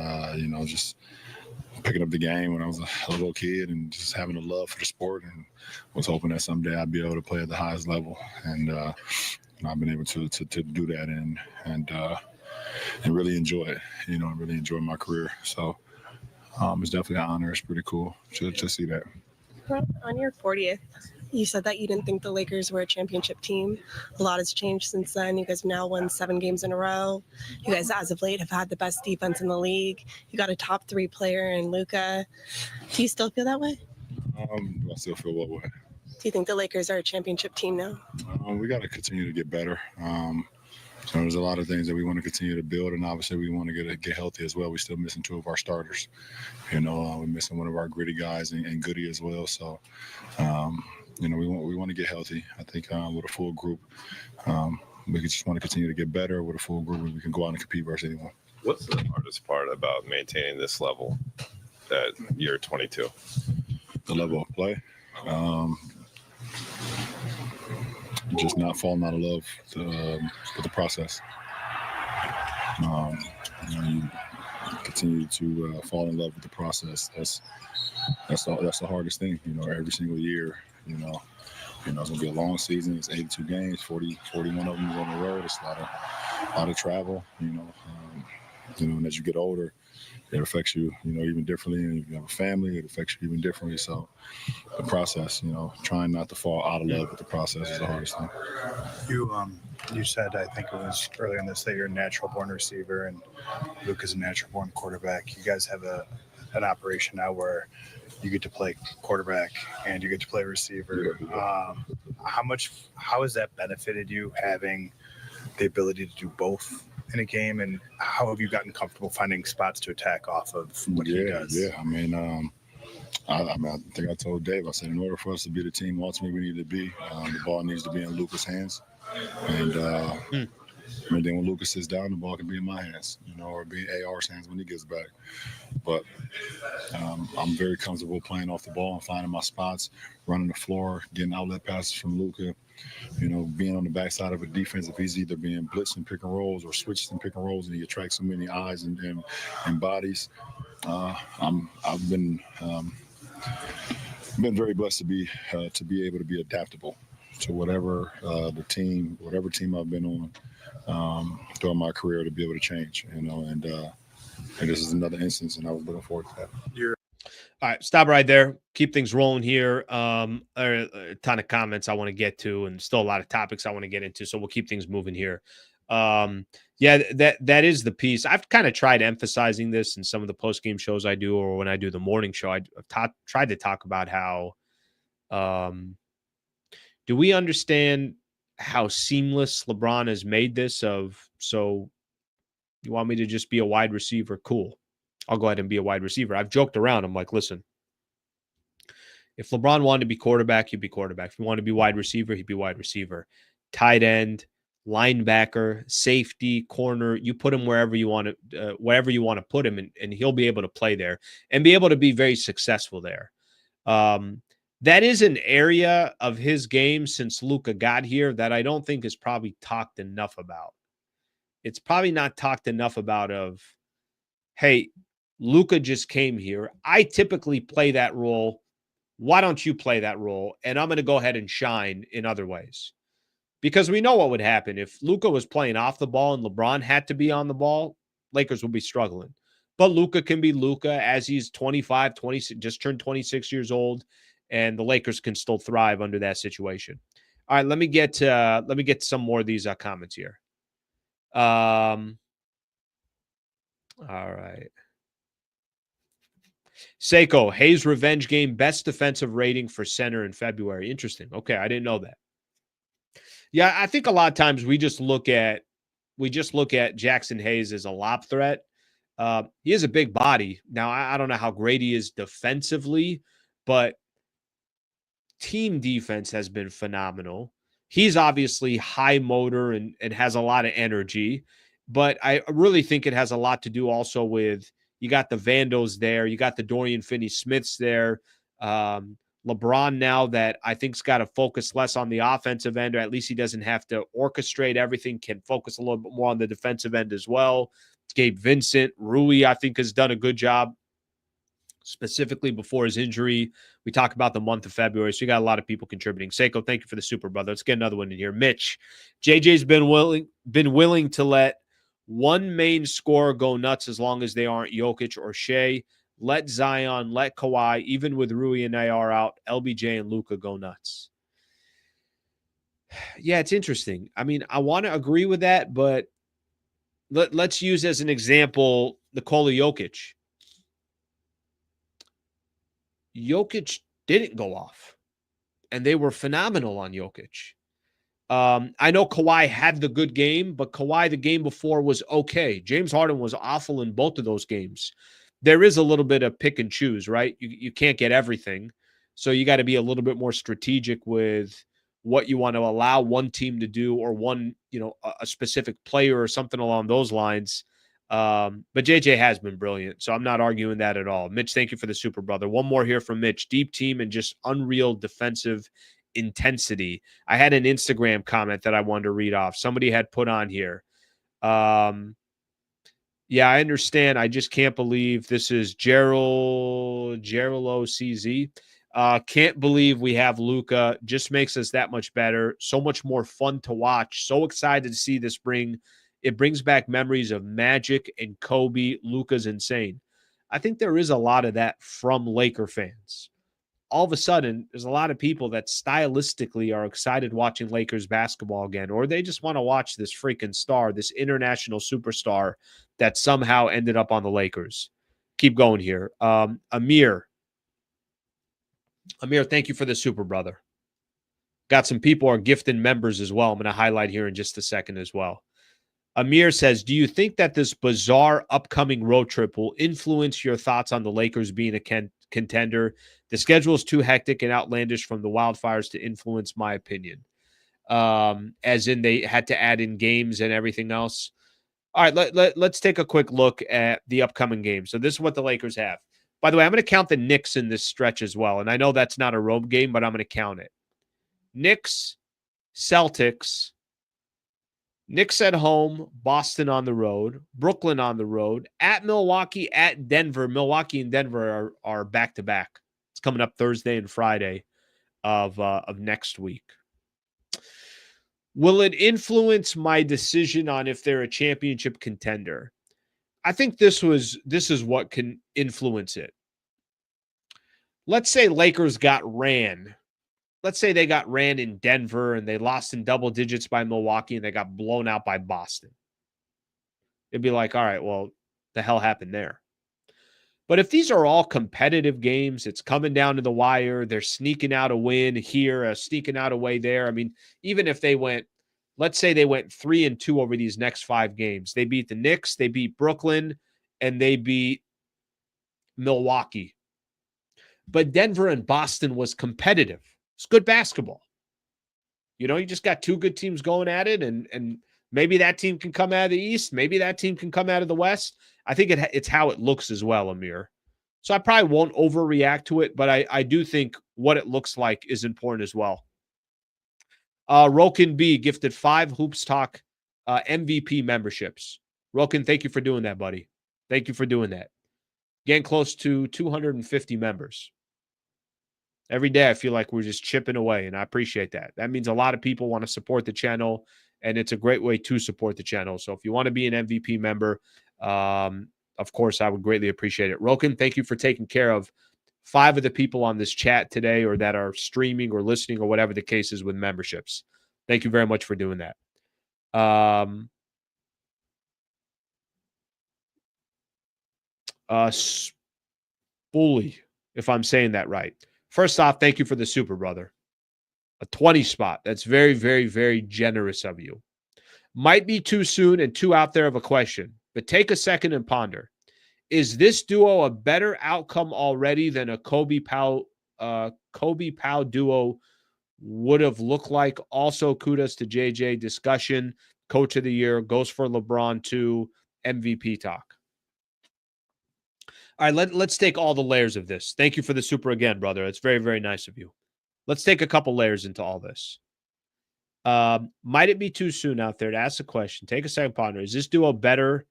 just picking up the game when I was a little kid, and just having a love for the sport, and was hoping that someday I'd be able to play at the highest level, and I've been able to do that, and really enjoy it. Really enjoy my career. So. It's definitely an honor. It's pretty cool to see that. On your 40th, you said that you didn't think the Lakers were a championship team. A lot has changed since then. You guys have now won 7 games in a row. You guys, as of late, have had the best defense in the league. You got a top 3 player in Luca. Do you still feel that way? Do I still feel what way? Do you think the Lakers are a championship team now? We got to continue to get better. So there's a lot of things that we want to continue to build, and obviously we want to get healthy as well. We're still missing 2 of our starters. We're missing one of our gritty guys and Goody as well. So, we want to get healthy. I think with a full group, we just want to continue to get better. With a full group, we can go out and compete versus anyone. What's the hardest part about maintaining this level at year 22? The level of play. Just not falling out of love with the process. You continue to fall in love with the process. That's the hardest thing. Every single year. It's gonna be a long season. It's 82 games, 41 of them is on the road. It's a lot of travel. And as you get older, it affects you, even differently. And if you have a family, it affects you even differently. So the process, trying not to fall out of love with the process is the hardest thing. You said, I think it was earlier in this, that you're a natural-born receiver and Luka's a natural-born quarterback. You guys have an operation now where you get to play quarterback and you get to play receiver. How has that benefited you, having the ability to do both in a game, and how have you gotten comfortable finding spots to attack off of what he does? Yeah. I mean, I think I told Dave, I said, in order for us to be the team ultimately we need to be, the ball needs to be in Luka's hands. And then when Luka sits down, the ball can be in my hands, or be in AR's hands when he gets back. But I'm very comfortable playing off the ball and finding my spots, running the floor, getting outlet passes from Luka. Being on the backside of a defense, if he's either being blitzed in pick and rolls or switched in pick and rolls, and he attracts so many eyes and bodies. I've been very blessed to be able to be adaptable to whatever team I've been on throughout my career, to be able to change. And this is another instance, and I was looking forward to that. All right, stop right there. Keep things rolling here. A ton of comments I want to get to, and still a lot of topics I want to get into. So we'll keep things moving here. That is the piece. I've kind of tried emphasizing this in some of the post-game shows I do, or when I do the morning show. I've tried to talk about how do we understand how seamless LeBron has made this of, so you want me to just be a wide receiver? Cool. I'll go ahead and be a wide receiver. I've joked around. I'm like, listen, if LeBron wanted to be quarterback, he'd be quarterback. If he wanted to be wide receiver, he'd be wide receiver. Tight end, linebacker, safety, corner, you put him wherever you want to put him, and he'll be able to play there and be able to be very successful there. That is an area of his game since Luka got here that I don't think is probably talked enough about. It's probably not talked enough about of, hey, Luka just came here. I typically play that role. Why don't you play that role? And I'm going to go ahead and shine in other ways. Because we know what would happen. If Luka was playing off the ball and LeBron had to be on the ball, Lakers would be struggling. But Luka can be Luka as he's 25, 26, just turned 26 years old, and the Lakers can still thrive under that situation. All right, let me get some more of these comments here. All right. Seiko, Hayes revenge game, best defensive rating for center in February. Interesting. Okay, I didn't know that. Yeah, I think a lot of times we just look at we just look at Jackson Hayes as a lob threat. He has a big body. Now, I don't know how great he is defensively, but team defense has been phenomenal. He's obviously high motor and has a lot of energy, but I really think it has a lot to do also with you got the Vandos there, you got the Dorian Finney-Smiths there. LeBron now that I think's got to focus less on the offensive end, or at least he doesn't have to orchestrate everything, can focus a little bit more on the defensive end as well. Gabe Vincent, Rui, I think has done a good job, specifically before his injury. We talk about the month of February, so you got a lot of people contributing. Seiko, thank you for the super, brother. Let's get another one in here. Mitch, JJ's been willing to let one main scorer go nuts as long as they aren't Jokic or Shea. Let Zion, let Kawhi, even with Rui and AR out, LBJ and Luka go nuts. Yeah, it's interesting. I mean, I want to agree with that, but let's use as an example Nikola Jokic. Jokic didn't go off, and they were phenomenal on Jokic. I know Kawhi had the good game, but Kawhi the game before was okay. James Harden was awful in both of those games. There is a little bit of pick and choose, right? You can't get everything. So you got to be a little bit more strategic with what you want to allow one team to do, or one, a specific player or something along those lines. But JJ has been brilliant, so I'm not arguing that at all. Mitch, thank you for the super, brother. One more here from Mitch. Deep team and just unreal defensive intensity. I had an Instagram comment that I wanted to read off. Somebody had put on here. Yeah, I understand. I just can't believe this is Gerald OCZ. Can't believe we have Luca. Just makes us that much better. So much more fun to watch. So excited to see this It brings back memories of Magic and Kobe. Luka's insane. I think there is a lot of that from Laker fans. All of a sudden, there's a lot of people that stylistically are excited watching Lakers basketball again, or they just want to watch this freaking star, this international superstar that somehow ended up on the Lakers. Keep going here. Amir, thank you for the super, brother. Got some people are gifting members as well. I'm going to highlight here in just a second as well. Amir says, do you think that this bizarre upcoming road trip will influence your thoughts on the Lakers being a contender? The schedule is too hectic and outlandish from the wildfires to influence my opinion. As in they had to add in games and everything else. All right, let's take a quick look at the upcoming game. So this is what the Lakers have. By the way, I'm going to count the Knicks in this stretch as well. And I know that's not a road game, but I'm going to count it. Knicks, Celtics, Knicks at home, Boston on the road, Brooklyn on the road, at Milwaukee, at Denver. Milwaukee and Denver are back-to-back. It's coming up Thursday and Friday of next week. Will it influence my decision on if they're a championship contender? I think this is what can influence it. Let's say Lakers got ran. Let's say they got ran in Denver and they lost in double digits by Milwaukee and they got blown out by Boston. It'd be like, all right, well, the hell happened there? But if these are all competitive games, it's coming down to the wire, they're sneaking out a win here, sneaking out a way there. I mean, even if they went, let's say they went 3-2 over these next 5 games. They beat the Knicks, they beat Brooklyn, and they beat Milwaukee. But Denver and Boston was competitive. It's good basketball. You just got 2 good teams going at it, and maybe that team can come out of the East. Maybe that team can come out of the West. I think it's how it looks as well, Amir. So I probably won't overreact to it, but I do think what it looks like is important as well. Roken B gifted 5 Hoops Talk MVP memberships. Roken, thank you for doing that, buddy. Thank you for doing that. Getting close to 250 members. Every day I feel like we're just chipping away, and I appreciate that. That means a lot of people want to support the channel, and it's a great way to support the channel. So if you want to be an MVP member, of course, I would greatly appreciate it. Roken, thank you for taking care of 5 of the people on this chat today, or that are streaming or listening or whatever the case is with memberships. Thank you very much for doing that. Spoolie, if I'm saying that right. First off, thank you for the super, brother. A 20 spot. That's very, very, very generous of you. Might be too soon and too out there of a question, but take a second and ponder. Is this duo a better outcome already than a Kobe Powell duo would have looked like? Also, kudos to JJ. Discussion, coach of the year, goes for LeBron too, MVP talk. All right, let's take all the layers of this. Thank you for the super again, brother. It's very, very nice of you. Let's take a couple layers into all this. Might it be too soon out there to ask a question? Take a second, ponder. Is this duo better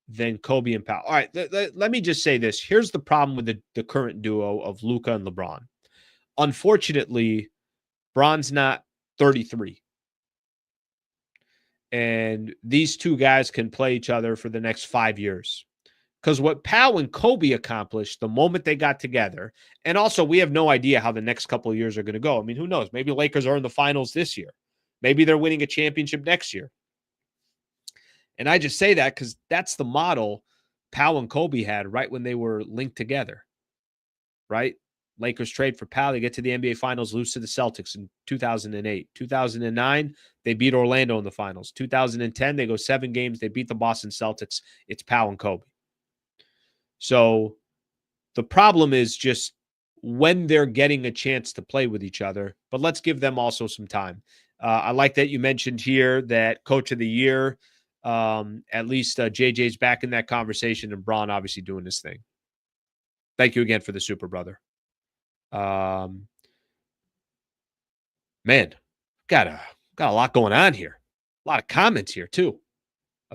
than Kobe and Powell? All right, let me just say this. Here's the problem with the current duo of Luka and LeBron. Unfortunately, Bron's not 33. And these two guys can play each other for the next 5 years. Because what Powell and Kobe accomplished the moment they got together, and also we have no idea how the next couple of years are going to go. I mean, who knows? Maybe Lakers are in the finals this year. Maybe they're winning a championship next year. And I just say that because that's the model Powell and Kobe had right when they were linked together, right? Lakers trade for Powell. They get to the NBA Finals, lose to the Celtics in 2008. 2009, they beat Orlando in the finals. 2010, they go 7 games. They beat the Boston Celtics. It's Powell and Kobe. So the problem is just when they're getting a chance to play with each other, but let's give them also some time. I like that you mentioned here that coach of the year, at least JJ's back in that conversation and Bron obviously doing his thing. Thank you again for the super, brother. Man, got a lot going on here. A lot of comments here too.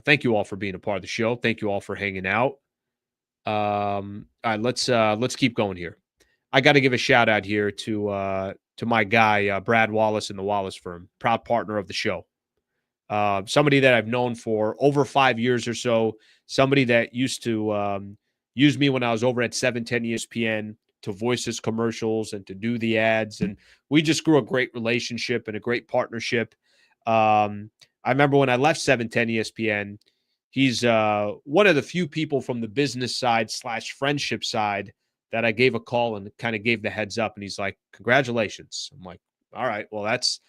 Thank you all for being a part of the show. Thank you all for hanging out. All right, let's keep going here. I got to give a shout out here to my guy, Brad Wallace and the Wallace Firm, proud partner of the show. Somebody that I've known for over 5 years or so, somebody that used to use me when I was over at 710 ESPN to voice his commercials and to do the ads. And we just grew a great relationship and a great partnership. I remember when I left 710 ESPN, he's one of the few people from the business side / friendship side that I gave a call and kind of gave the heads up. And he's like, congratulations. I'm like, all right, well, that's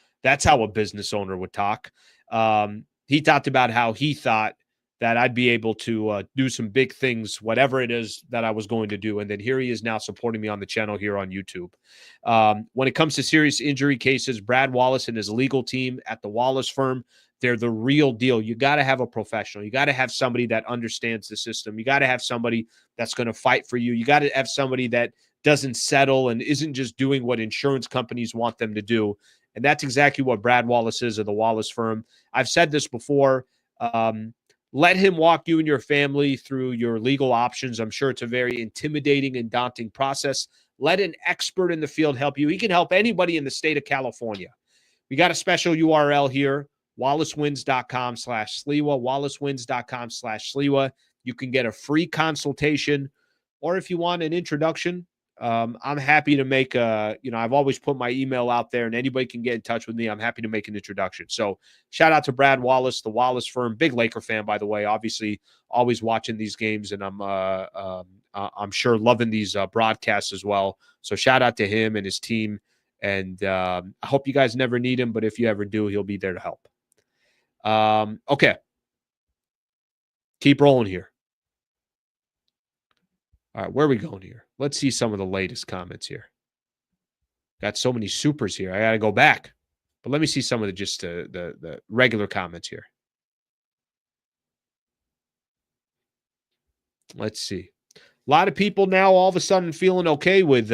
how a business owner would talk. He talked about how he thought that I'd be able to do some big things, whatever it is that I was going to do. And then here he is now supporting me on the channel here on YouTube. When it comes to serious injury cases, Brad Wallace and his legal team at the Wallace Firm, they're the real deal. You got to have a professional. You got to have somebody that understands the system. You got to have somebody that's going to fight for you. You got to have somebody that doesn't settle and isn't just doing what insurance companies want them to do. And that's exactly what Brad Wallace is of the Wallace Firm. I've said this before. Let him walk you and your family through your legal options. I'm sure it's a very intimidating and daunting process. Let an expert in the field help you. He can help anybody in the state of California. We got a special URL here, wallacewins.com/Sliwa, wallacewins.com/Sliwa. You can get a free consultation, or if you want an introduction, I'm happy to make I've always put my email out there and anybody can get in touch with me. I'm happy to make an introduction. So shout out to Brad Wallace, the Wallace Firm, big Laker fan, by the way, obviously always watching these games. And I'm sure loving these broadcasts as well. So shout out to him and his team. And I hope you guys never need him, but if you ever do, he'll be there to help. Okay. Keep rolling here. All right, where are we going here? Let's see some of the latest comments here. Got so many supers here. I got to go back. But let me see some of the regular comments here. Let's see. A lot of people now all of a sudden feeling okay with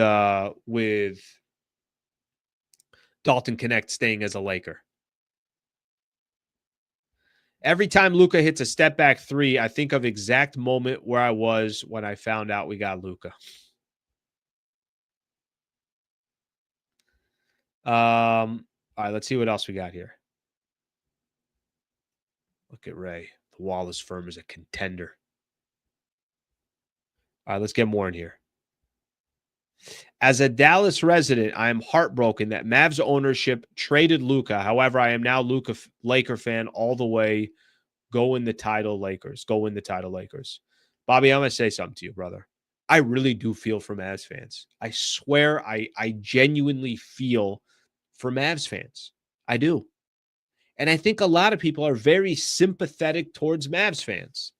Dalton Connect staying as a Laker. Every time Luka hits a step back three, I think of exact moment where I was when I found out we got Luka. All right, let's see what else we got here. Look at Ray. The Wallace Firm is a contender. All right, let's get more in here. As a Dallas resident, I am heartbroken that Mavs ownership traded Luka. However, I am now Luka Laker fan all the way. Go in the title, Lakers. Go in the title, Lakers. Bobby, I'm going to say something to you, brother. I really do feel for Mavs fans. I swear I genuinely feel for Mavs fans. I do. And I think a lot of people are very sympathetic towards Mavs fans.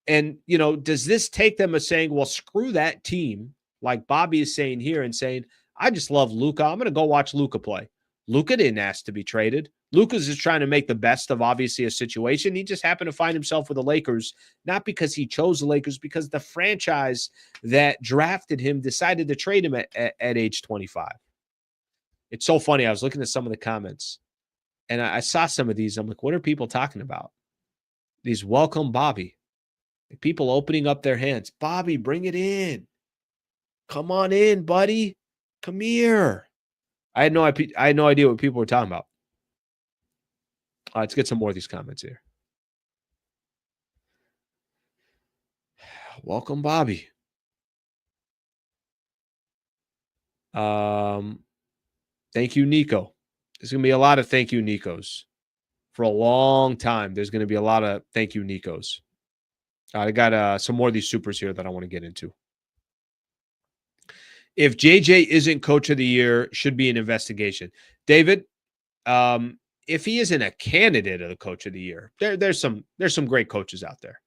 And, you know, does this take them as saying, well, screw that team, like Bobby is saying here, and saying, I just love Luka. I'm going to go watch Luka play. Luka didn't ask to be traded. Luka's just trying to make the best of, obviously, a situation. He just happened to find himself with the Lakers, not because he chose the Lakers, because the franchise that drafted him decided to trade him at age 25. It's so funny. I was looking at some of the comments, and I saw some of these. I'm like, what are people talking about? These welcome Bobby. People opening up their hands. Bobby, bring it in. Come on in, buddy. Come here. I had no idea what people were talking about. Let's get some more of these comments here. Welcome, Bobby. Thank you, Nico. There's going to be a lot of thank you, Nikos. For a long time, there's going to be a lot of thank you, Nikos. I got some more of these supers here that I want to get into. If JJ isn't coach of the year, should be an investigation. David, if he isn't a candidate of the coach of the year, there's some great coaches out there.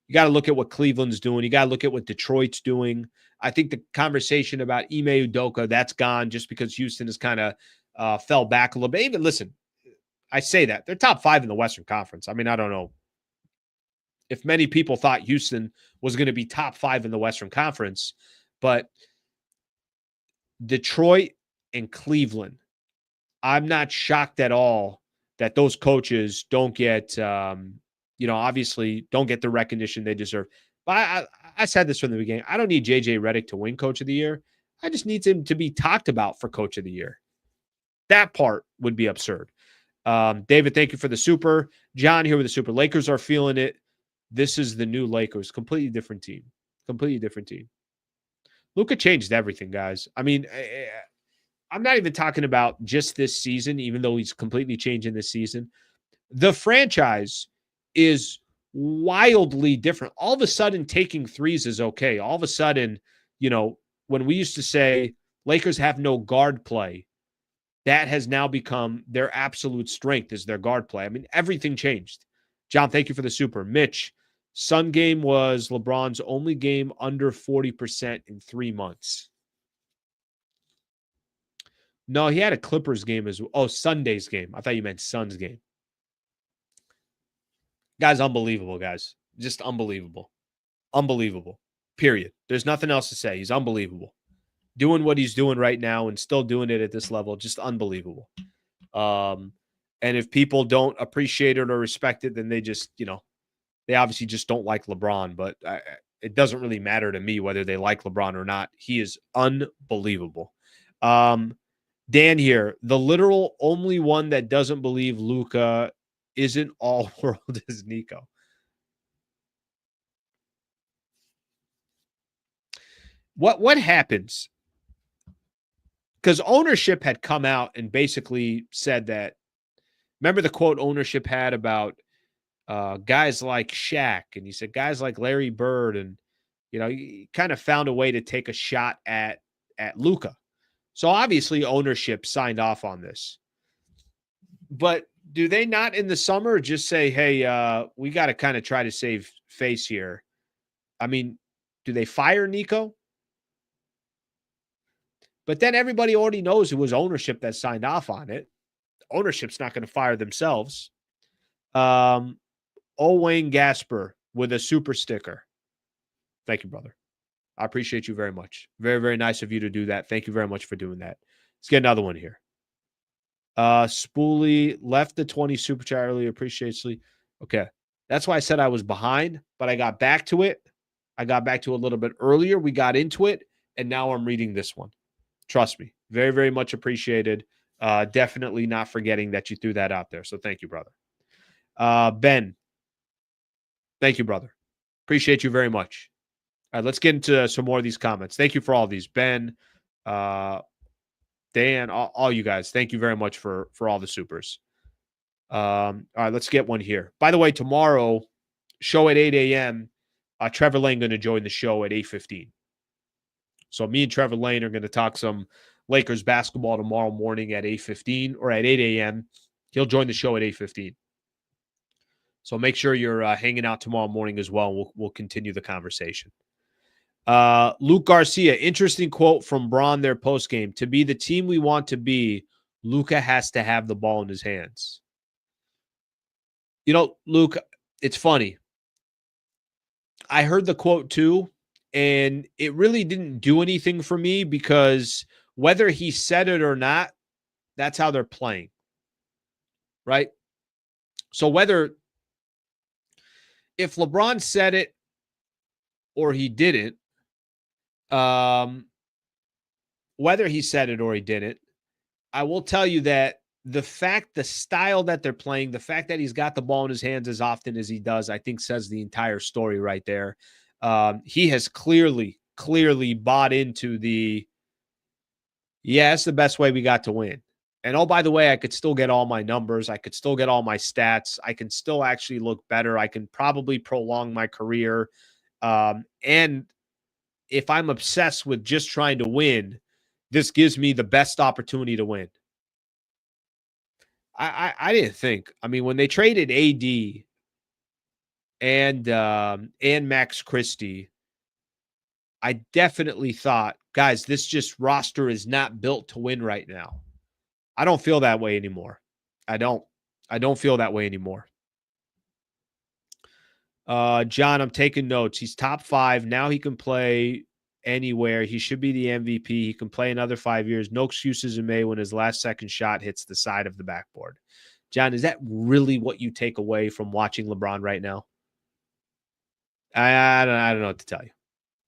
You got to look at what Cleveland's doing. You got to look at what Detroit's doing. I think the conversation about Ime Udoka, that's gone just because Houston has kind of fell back a little bit. Even listen, I say that. They're top 5 in the Western Conference. I mean, I don't know if many people thought Houston was going to be top 5 in the Western Conference, but Detroit and Cleveland, I'm not shocked at all that those coaches don't get, obviously don't get the recognition they deserve. But I said this from the beginning. I don't need JJ Redick to win Coach of the Year. I just need him to be talked about for Coach of the Year. That part would be absurd. David, thank you for the super. John here with the super. Lakers are feeling it. This is the new Lakers. Completely different team. Completely different team. Luka changed everything, guys. I mean, I'm not even talking about just this season, even though he's completely changing this season. The franchise is wildly different. All of a sudden, taking threes is okay. All of a sudden, when we used to say Lakers have no guard play, that has now become their absolute strength is their guard play. I mean, everything changed. John, thank you for the super. Mitch, Sun game was LeBron's only game under 40% in 3 months. No, he had a Clippers game as well. Oh, Sunday's game. I thought you meant Suns game. Guy's unbelievable, guys. Just unbelievable. Unbelievable. Period. There's nothing else to say. He's unbelievable. Doing what he's doing right now and still doing it at this level, just unbelievable. And if people don't appreciate it or respect it, then they just, they obviously just don't like LeBron. But it doesn't really matter to me whether they like LeBron or not. He is unbelievable. Dan here, the literal only one that doesn't believe Luka isn't all world is Nico. What happens? Because ownership had come out and basically said that, remember the quote ownership had about guys like Shaq, and he said guys like Larry Bird, and he kind of found a way to take a shot at Luka. So obviously ownership signed off on this. But do they not in the summer just say, hey, we got to kind of try to save face here? I mean, do they fire Nico? But then everybody already knows it was ownership that signed off on it. Ownership's not going to fire themselves. Wayne Gasper with a super sticker. Thank you, brother. I appreciate you very much. Very, very nice of you to do that. Thank you very much for doing that. Let's get another one here. Spoolie left the 20 super chat earlier. Appreciate Slee. Okay. That's why I said I was behind, but I got back to it. I got back to it a little bit earlier. We got into it, and now I'm reading this one. Trust me. Very, very much appreciated. Definitely not forgetting that you threw that out there. So thank you, brother. Ben. Thank you, brother. Appreciate you very much. All right, let's get into some more of these comments. Thank you for all these. Ben, Dan, all you guys. Thank you very much for all the supers. All right, let's get one here. By the way, tomorrow, show at 8 a.m., Trevor Lane going to join the show at 8:15. So me and Trevor Lane are going to talk some Lakers basketball tomorrow morning at 8:15 or at 8 a.m. He'll join the show at 8:15. So make sure you're hanging out tomorrow morning as well. We'll continue the conversation. Luke Garcia, interesting quote from Braun, their postgame. To be the team we want to be, Luka has to have the ball in his hands. You know, Luke, it's funny. I heard the quote too, and it really didn't do anything for me because whether he said it or not, that's how they're playing. Right? So if LeBron said it or he didn't, whether he said it or he didn't, I will tell you that the style that they're playing, the fact that he's got the ball in his hands as often as he does, I think says the entire story right there. He has clearly bought into it's the best way we got to win. And oh, by the way, I could still get all my numbers. I could still get all my stats. I can still actually look better. I can probably prolong my career. And if I'm obsessed with just trying to win, this gives me the best opportunity to win. I didn't think. I mean, when they traded AD and Max Christie, I definitely thought, guys, this just roster is not built to win right now. I don't feel that way anymore. I don't feel that way anymore. John, I'm taking notes. He's top 5. Now he can play anywhere. He should be the MVP. He can play another 5 years. No excuses in May when his last second shot hits the side of the backboard. John, is that really what you take away from watching LeBron right now? I don't know what to tell you.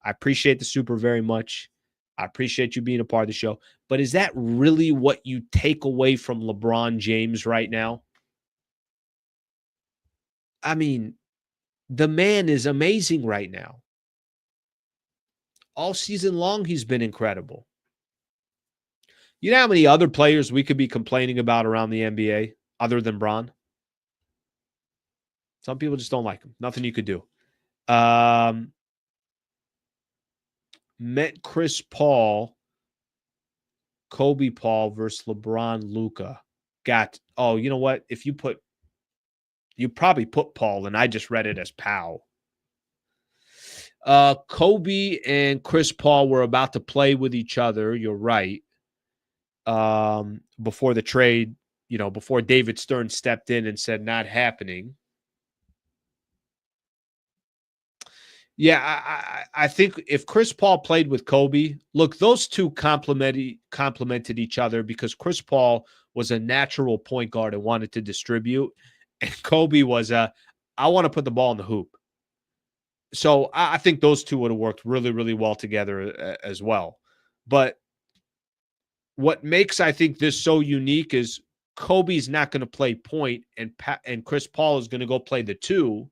I appreciate the super very much. I appreciate you being a part of the show. But is that really what you take away from LeBron James right now? I mean, the man is amazing right now. All season long, he's been incredible. You know how many other players we could be complaining about around the NBA other than Bron? Some people just don't like him. Nothing you could do. Met Chris Paul, Kobe Paul versus LeBron Luca. You know what? If you probably put Paul, and I just read it as Powell. Kobe and Chris Paul were about to play with each other. You're right. Before the trade, before David Stern stepped in and said, not happening. Yeah, I think if Chris Paul played with Kobe, look, those two complemented each other because Chris Paul was a natural point guard and wanted to distribute, and Kobe was I want to put the ball in the hoop. So I think those two would have worked really, really well together as well. But what makes, I think, this so unique is Kobe's not going to play point, and Chris Paul is going to go play the 2.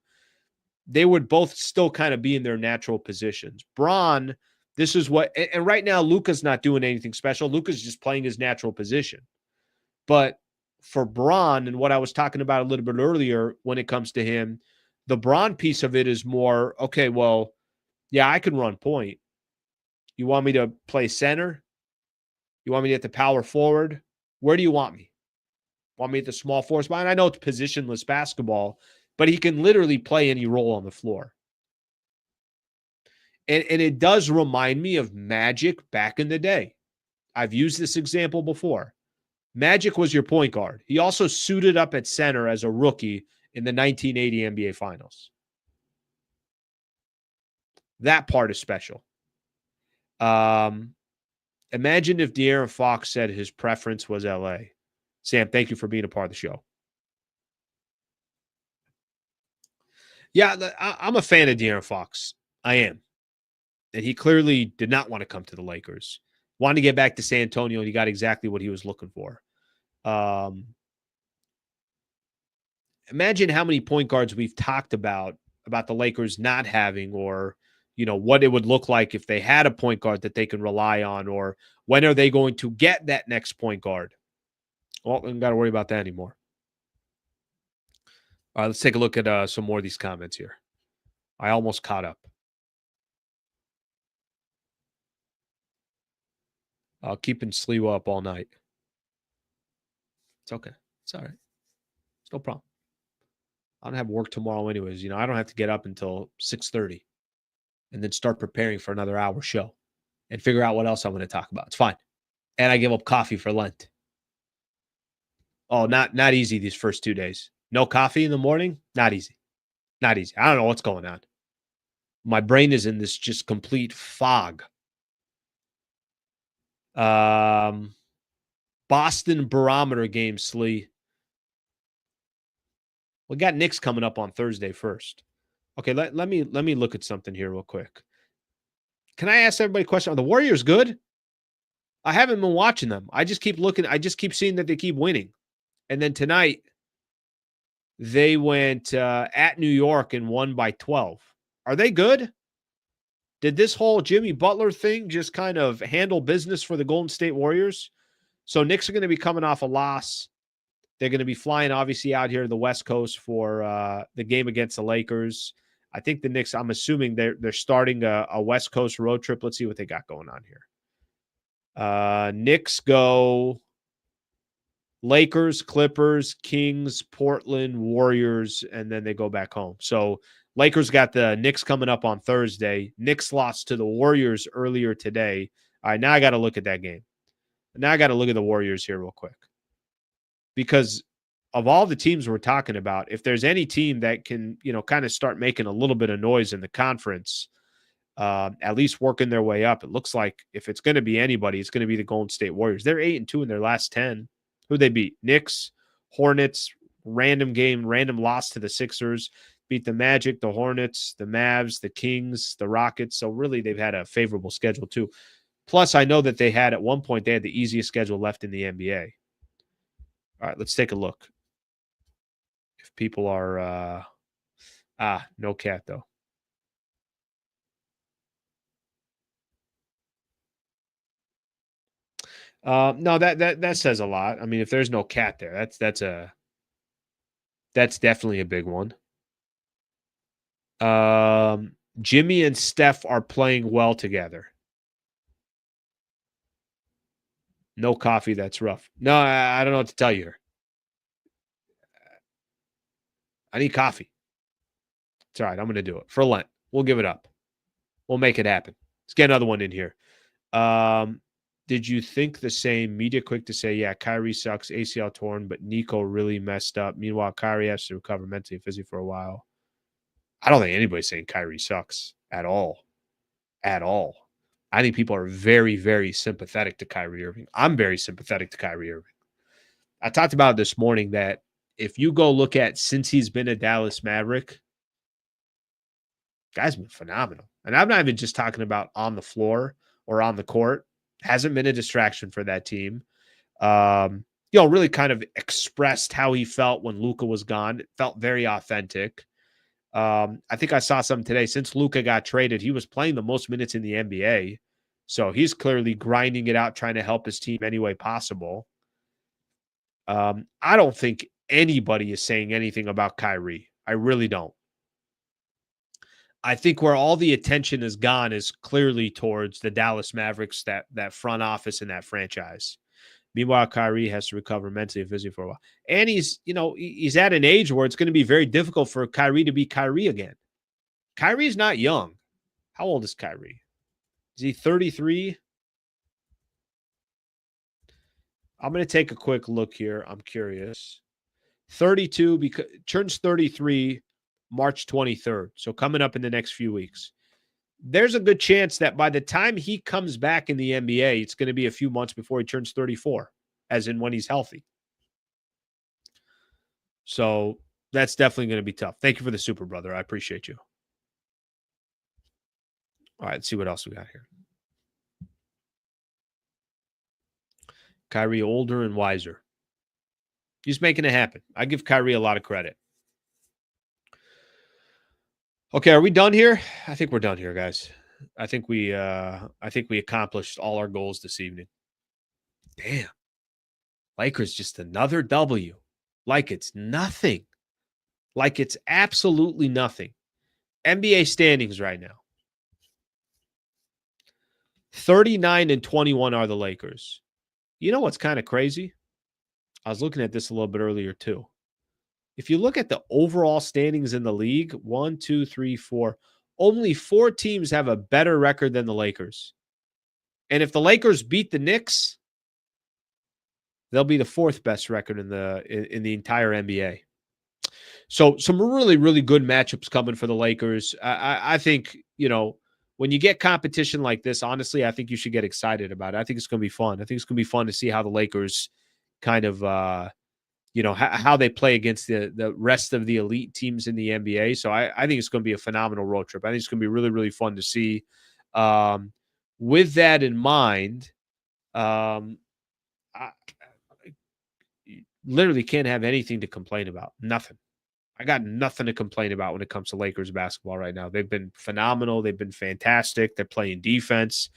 They would both still kind of be in their natural positions. Bron, this is what, and right now Luka's not doing anything special. Luka's just playing his natural position. But for Bron, and what I was talking about a little bit earlier when it comes to him, the Bron piece of it is more, okay, well, yeah, I can run point. You want me to play center? You want me to get the power forward? Where do you want me? Want me at the small forward spot? And I know it's positionless basketball, but he can literally play any role on the floor. And it does remind me of Magic back in the day. I've used this example before. Magic was your point guard. He also suited up at center as a rookie in the 1980 NBA Finals. That part is special. Imagine if De'Aaron Fox said his preference was LA. Sam, thank you for being a part of the show. Yeah, I'm a fan of De'Aaron Fox. I am. And he clearly did not want to come to the Lakers. Wanted to get back to San Antonio, and he got exactly what he was looking for. Imagine how many point guards we've talked about the Lakers not having, or, what it would look like if they had a point guard that they can rely on, or when are they going to get that next point guard? Well, we don't got to worry about that anymore. All right, let's take a look at some more of these comments here. I almost caught up. Keeping Sliwa up all night. It's okay. It's all right. It's no problem. I don't have work tomorrow anyways. I don't have to get up until 6:30 and then start preparing for another hour show and figure out what else I'm going to talk about. It's fine. And I give up coffee for Lent. Oh, not easy these first 2 days. No coffee in the morning? Not easy. Not easy. I don't know what's going on. My brain is in this just complete fog. Boston barometer game, Slee. We got Knicks coming up on Thursday first. Okay, let me look at something here real quick. Can I ask everybody a question? Are the Warriors good? I haven't been watching them. I just keep looking. I just keep seeing that they keep winning. And then tonight, they went at New York and won by 12. Are they good? Did this whole Jimmy Butler thing just kind of handle business for the Golden State Warriors? So Knicks are going to be coming off a loss. They're going to be flying, obviously, out here to the West Coast for the game against the Lakers. I think the Knicks, I'm assuming they're starting a West Coast road trip. Let's see what they got going on here. Knicks go Lakers, Clippers, Kings, Portland, Warriors, and then they go back home. So Lakers got the Knicks coming up on Thursday. Knicks lost to the Warriors earlier today. All right, now I got to look at that game. Now I got to look at the Warriors here real quick. Because of all the teams we're talking about, if there's any team that can, kind of start making a little bit of noise in the conference, at least working their way up, it looks like if it's going to be anybody, it's going to be the Golden State Warriors. They're 8-2 in their last 10. Who'd they beat? Knicks, Hornets, random loss to the Sixers, beat the Magic, the Hornets, the Mavs, the Kings, the Rockets. So really they've had a favorable schedule too. Plus I know that they had at one point, they had the easiest schedule left in the NBA. All right, let's take a look. If people are no cat though. No, that says a lot. I mean, if there's no cat there, that's definitely a big one. Jimmy and Steph are playing well together. No coffee, that's rough. No, I don't know what to tell you here. I need coffee. It's all right. I'm going to do it for Lent. We'll give it up. We'll make it happen. Let's get another one in here. Did you think the same? Media quick to say, yeah, Kyrie sucks, ACL torn, but Nico really messed up. Meanwhile, Kyrie has to recover mentally and physically for a while. I don't think anybody's saying Kyrie sucks at all. At all. I think people are very, very sympathetic to Kyrie Irving. I'm very sympathetic to Kyrie Irving. I talked about it this morning that if you go look at since he's been a Dallas Maverick, guy's been phenomenal. And I'm not even just talking about on the floor or on the court. Hasn't been a distraction for that team. Really kind of expressed how he felt when Luka was gone. It felt very authentic. I think I saw something today. Since Luka got traded, he was playing the most minutes in the NBA. So he's clearly grinding it out, trying to help his team any way possible. I don't think anybody is saying anything about Kyrie. I really don't. I think where all the attention has gone is clearly towards the Dallas Mavericks, that front office and that franchise. Meanwhile, Kyrie has to recover mentally and physically for a while. And he's at an age where it's going to be very difficult for Kyrie to be Kyrie again. Kyrie's not young. How old is Kyrie? Is he 33? I'm going to take a quick look here. I'm curious. 32, because turns 33 March 23rd. So coming up in the next few weeks. There's a good chance that by the time he comes back in the NBA, it's going to be a few months before he turns 34, as in when he's healthy. So that's definitely going to be tough. Thank you for the super, brother. I appreciate you. All right, let's see what else we got here. Kyrie older and wiser. He's making it happen. I give Kyrie a lot of credit. Okay, are we done here? I think we're done here, guys. I think we accomplished all our goals this evening. Damn. Lakers just another W. Like it's nothing. Like it's absolutely nothing. NBA standings right now. 39-21 are the Lakers. You know what's kind of crazy? I was looking at this a little bit earlier too. if you look at the overall standings in the league, 1, 2, 3, 4, only 4 teams have a better record than the Lakers. And if the Lakers beat the Knicks, they'll be the 4th best record in the entire NBA. So some really, really good matchups coming for the Lakers. I think, when you get competition like this, honestly, I think you should get excited about it. I think it's going to be fun. I think it's going to be fun to see how the Lakers kind of, how they play against the rest of the elite teams in the NBA. So I think it's going to be a phenomenal road trip. I think it's going to be really, really fun to see. With that in mind, I literally can't have anything to complain about. Nothing. I got nothing to complain about when it comes to Lakers basketball right now. They've been phenomenal. They've been fantastic. They're playing defense.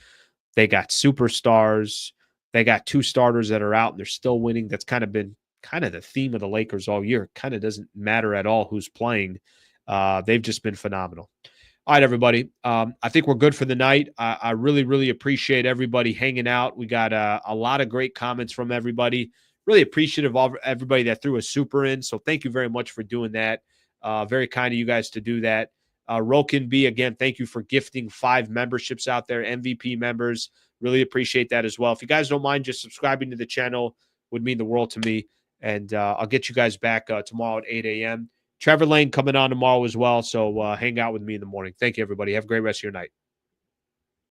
They got superstars. They got 2 starters that are out, and they're still winning. That's kind of been the theme of the Lakers all year. It kind of doesn't matter at all who's playing. They've just been phenomenal. All right, everybody. I think we're good for the night. I really, really appreciate everybody hanging out. We got a lot of great comments from everybody. Really appreciative of everybody that threw a super in. So thank you very much for doing that. Very kind of you guys to do that. Rokin B, again, thank you for gifting 5 memberships out there, MVP members. Really appreciate that as well. If you guys don't mind just subscribing to the channel, would mean the world to me. And I'll get you guys back tomorrow at 8 a.m. Trevor Lane coming on tomorrow as well. So hang out with me in the morning. Thank you, everybody. Have a great rest of your night.